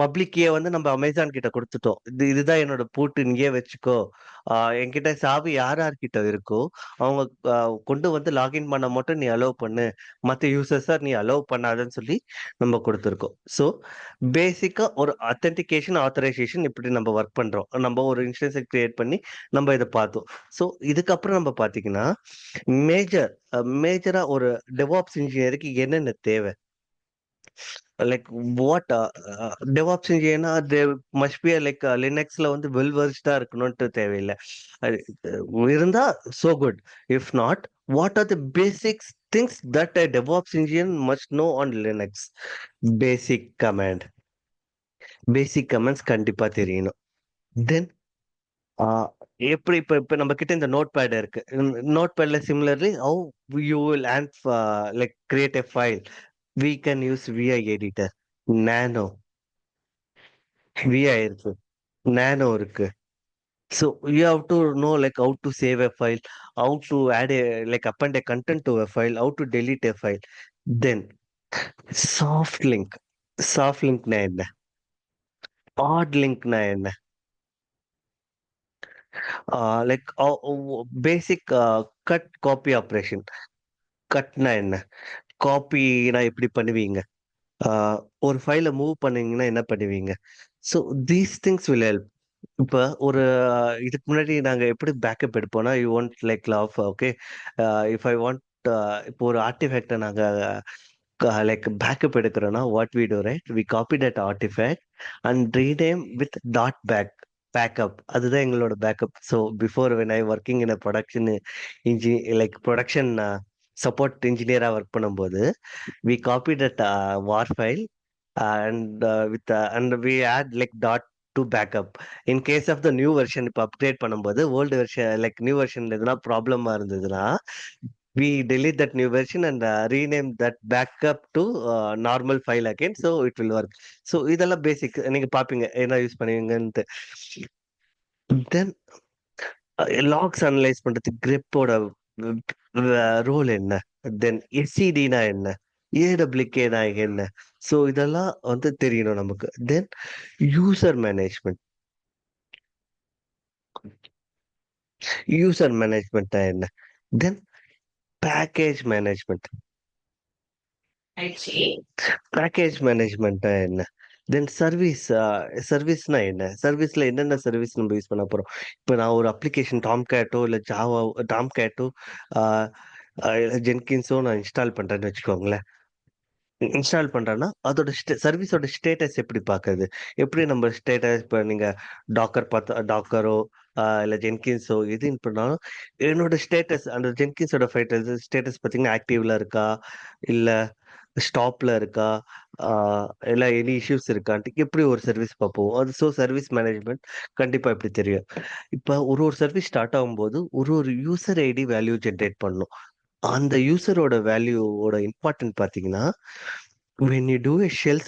பப்ளிக் கீயை வந்து நம்ம அமேசான் கிட்ட கொடுத்துட்டோம். இதுதான் என்னோட பூட்டு, இங்கேயே வச்சுக்கோ. என்கிட்ட சாவி யார்கிட்ட இருக்கோ அவங்க கொண்டு வந்து லாகின் பண்ண மட்டும் நீ அலோவ் பண்ணு, மற்ற யூசர்ஸா நீ அலோவ் பண்ணாதன்னு சொல்லி நம்ம கொடுத்துருக்கோம். ஸோ பேசிக்கா ஒரு அத்தென்டிகேஷன் ஆத்தரைசேஷன் இப்படி நம்ம ஒர்க் பண்றோம். நம்ம ஒரு இன்ஸ்டன்ஸை கிரியேட் பண்ணி நம்ம இதை பார்த்தோம். ஸோ இதுக்கப்புறம் நம்ம பார்த்தீங்கன்னா மேஜரா ஒரு டெவாப்ஸ் இன்ஜினியருக்கு என்னென்ன தேவை, லைக் வாட் டெவாப்ஸ் இன்ஜினியர்னா தே மஸ்ட் பி லைக் லினக்ஸ்ல வந்து வெல் வெர்ஸ்டா இருக்கணும்ட்டு தேவையில்லை. இருந்தா so good. If not, what are the basics things that a DevOps engineer must know on Linux? Basic commands கண்டிப்பா தெரியணும். தென் எப்படி இப்ப நம்ம கிட்ட இந்த நோட் பேட் இருக்கு. நோட் பேட்ல similarly how you will like create a file, we can use VI editor. Nano VI இருக்கு, Nano இருக்கு. So you have to know like how to save a file, how to add like append a content to a file, how to delete a file. Then soft link na என்ன, odd link na என்ன, like basic cut copy operation. கட்னா என்ன, காப்பினா எப்படி பண்ணுவீங்க, ஒரு ஃபைலை move பண்ணீங்கன்னா என்ன பண்ணுவீங்க. So these things will help. இப்போ ஒரு இதுக்கு முன்னாடி நாங்கள் எப்படி பேக்கப் எடுப்போம்னா, you want like laugh, okay, if I want இப்போ ஒரு ஆர்டிஃபேக்டை நாங்கள் லைக் பேக்கப் எடுக்கிறோன்னா what we do right, we copy that artifact and rename with backup. அதுதான் எங்களோட backup. So before when I working in a production like production support இன்ஜினியராக work பண்ணும்போது we copied that war file and we add like dot to backup. In case of the new version, இப்போ upgrade பண்ணும்போது old version like new வெர்ஷன்ல எதுனா ப்ராப்ளமா இருந்ததுன்னா we delete that new version and rename that backup to normal file again, so it will work. So இதெல்லாம் பேசிக், நீங்க பாப்பீங்க என்ன use பண்ணுவீங்கன்ட்டு. தென் lakhs analyse பண்றது கிரிப்போட ரோல் என்ன, தென் எஸ்சிடினா என்ன, ஏடபிள்யூகேனா என்ன. ஸோ இதெல்லாம் வந்து தெரியணும் நமக்கு. தென் யூசர் மேனேஜ்மெண்ட்னா என்ன, தென் பேக்கேஜ் மேனேஜ்மெண்ட். பேக்கேஜ் மேனேஜ்மெண்ட்னா என்ன? தென் சர்வீஸ்னா என்ன? சர்வீஸ்ல என்னென்ன சர்வீஸ் நம்ம யூஸ் பண்ண போறோம்? இப்போ நான் ஒரு அப்ளிகேஷன் டாம் கேட்டோ இல்ல ஜாவா டாம் கேட்டோ ஜென்கின்ஸோ நான் இன்ஸ்டால் பண்றேன்னு வச்சுக்கோங்களேன். இன்ஸ்டால் பண்றேன்னா அதோட சர்வீஸோட ஸ்டேட்டஸ் எப்படி பார்க்கறது? எப்படி நம்ம ஸ்டேட்டஸ் இப்போ நீங்க டாக்கர் பார்த்தா டாக்கரோ இல்ல ஜென்கின்ஸோ எது பண்ணாலும் என்னோட ஸ்டேட்டஸ் அந்த ஜென்கின்ஸோட ஸ்டேட்டஸ் பார்த்தீங்கன்னா ஆக்டிவ்ல இருக்கா இல்ல ஸ்டாப்ல இருக்கா இல்ல எனி இஷ்யூஸ் இருக்கான்ட்டு எப்படி ஒரு சர்வீஸ் பார்ப்போம். அது சர்வீஸ் மேனேஜ்மெண்ட் கண்டிப்பா எப்படி தெரியும். இப்போ ஒரு சர்வீஸ் ஸ்டார்ட் ஆகும்போது ஒரு யூசர் ஐடி வேல்யூ ஜென்ரேட் பண்ணும். அந்த யூசரோட வேல்யூவோட இம்பார்ட்டன்ட் பார்த்தீங்கன்னா when you do a shell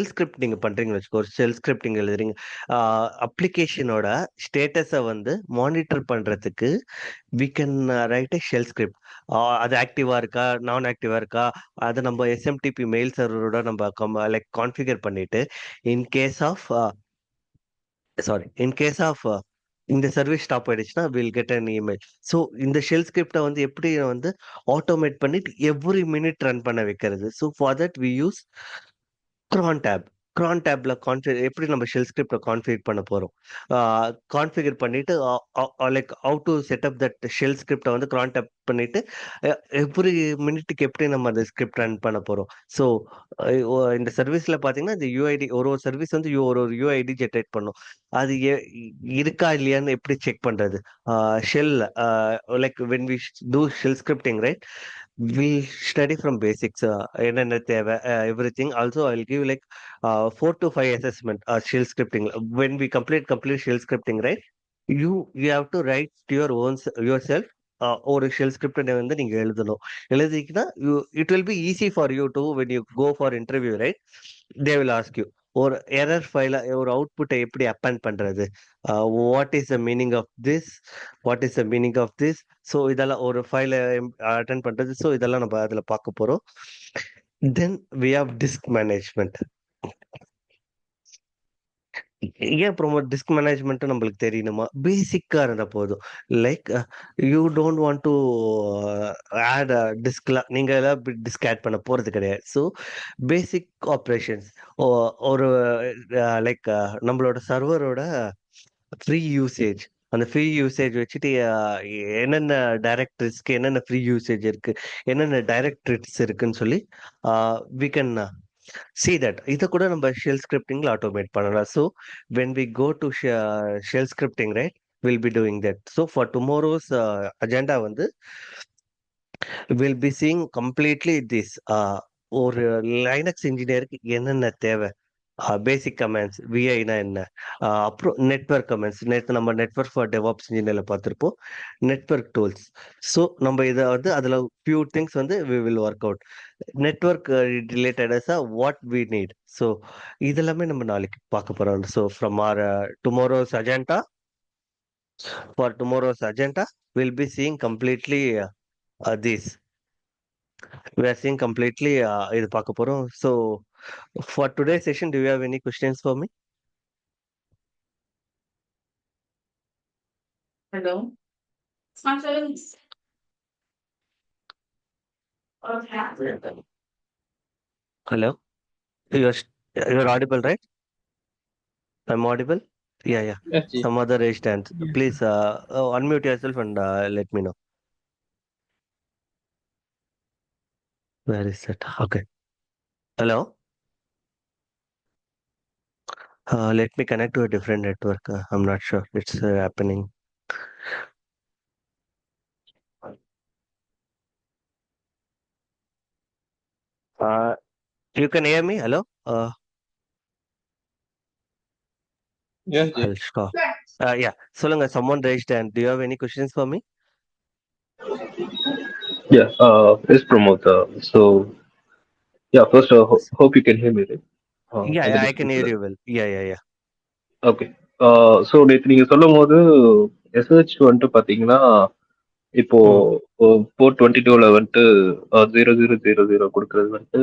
script நீங்க பண்றீங்கன்னு வச்சுக்கோ, ஒரு ஷெல் ஸ்கிரிப்டிங் எழுதுறீங்க. அப்ளிகேஷனோட ஸ்டேட்டஸை வந்து மானிட்டர் பண்றதுக்கு we can right a shell script. அது ஆக்டிவா இருக்கா நான் ஆக்டிவா இருக்கா அதை நம்ம எஸ்எம்டிபி மெயில் சர்வரோட நம்ம லைக் கான்ஃபிகர் பண்ணிட்டு இன் கேஸ் ஆஃப் இந்த சர்வீஸ் ஸ்டாப் ஆயிடுச்சுன்னா will get an email. So இந்த ஷெல் ஸ்கிரிப்டை வந்து எப்படி வந்து ஆட்டோமேட் பண்ணிட்டு எவ்ரி மினிட் ரன் பண்ண வைக்கிறது. So for that we use crontab. க்ரான் டேப்ல எப்படி நம்ம ஷெல் ஸ்கிரிப்டை கான்ஃபிகர் பண்ண போறோம். கான்ஃபிகர் பண்ணிட்டு like how to set up that shell ஸ்கிரிப்டை வந்து க்ரான் டேப் பண்ணிட்டு எவ்ரி மினிட்டுக்கு எப்படி நம்ம அந்த ஸ்கிரிப்ட் ரன் பண்ண போறோம். ஸோ இந்த சர்வீஸ்ல பாத்தீங்கன்னா இந்த யூஐடி ஒரு சர்வீஸ் வந்து ஒரு யூஐடி ஜென்ரேட் பண்ணும். அது இருக்கா இல்லையான்னு எப்படி செக் பண்றது? Shell like when we do shell scripting right we study from basics என்னென்ன தேவை everything. Also I'll give like 4 to 5 assessment shell scripting. When we complete shell scripting right, you have to write to your own yourself. ஒரு shell script வந்து நீங்க எழுதணும். எழுதிக்கினா it will be easy for you to when you go for interview right, they will ask you ஒரு error ஃபைல ஒரு அவுட்புட்டை எப்படி அப்பெண்ட் பண்றது, what is the meaning of this, what is the meaning of this. So இதெல்லாம் ஒரு ஃபைலை attend பண்றது. ஸோ இதெல்லாம் நம்ம அதில் பார்க்க போறோம். Then we have disk management. ஏன் ப்ரோமோட் டிஸ்க் மேனேஜ்மெண்ட் நம்மளுக்கு தெரியணுமா? பேசிக்கா இருந்தா போதும். Like you don't want to add டிஸ்க்லாம் நீங்க எல்லாம் டிஸ்க் ஆட் பண்ண போறது கிடையாது. ஸோ பேசிக் ஆப்ரேஷன்ஸ் ஒரு லைக் நம்மளோட சர்வரோட ஃப்ரீ யூசேஜ், அந்த ஃப்ரீ யூசேஜ் வச்சுட்டு என்னென்ன டைரக்டரிஸ்க்கு என்னென்ன ஃப்ரீ யூசேஜ் இருக்கு, என்னென்ன டைரக்டரிஸ் இருக்குன்னு சொல்லி வி கேன் see that. இதை கூட நம்ம ஷெல் ஸ்கிரிப்டிங்ல ஆட்டோமேட் பண்ணலாம். So when we go to shell scripting right will be doing that. So for tomorrow's agenda வந்து will be seeing completely this. ஒரு லைனக்ஸ் இன்ஜினியருக்கு என்னென்ன தேவை, பேசிக் கமெண்ட்ஸ் விஐனா என்ன, அப்புறம் நெட்வொர்க் கமெண்ட்ஸ் நேற்று நம்ம நெட்வொர்க் ஃபார் டெவாப்ஸ் இன்ஜினியர்ல பார்த்துருப்போம், நெட்வொர்க் டூல்ஸ். ஸோ நம்ம இதை வந்து அதில் ஃபியூ திங்ஸ் வந்து we will work out network ரிலேட்டடஸா வாட் வி நீட். ஸோ இதெல்லாமே நம்ம நாளைக்கு பார்க்க போறோம். So from our tomorrow's agenda, for tomorrow's agenda will be seeing completely this. we are seeing completely இது பார்க்க போறோம். So for today's session, do you have any questions for me? Hello. Hello, you're audible, right? I'm audible. Yeah. Yes, Ji. Some other raised hands. Yes, Please unmute yourself and let me know. Where is that? Okay. Hello. Let me connect to a different network. I'm not sure it's happening. You can hear me? Hello. Yes, Ji. I'll stop. Yeah. சொல்லுங்க. Someone raised hand. Do you have any questions for me? Yeah, yes, Pramod. So, yeah, first, hope you can hear me, right? Yeah, அந்த I can hear you well. Yeah. Okay. So நேற்று நீங்கள் சொல்லும் போது S H வந்துட்டு பார்த்தீங்கன்னா இப்போ board 22ல வந்துட்டு 0000 கொடுக்கறது வந்துட்டு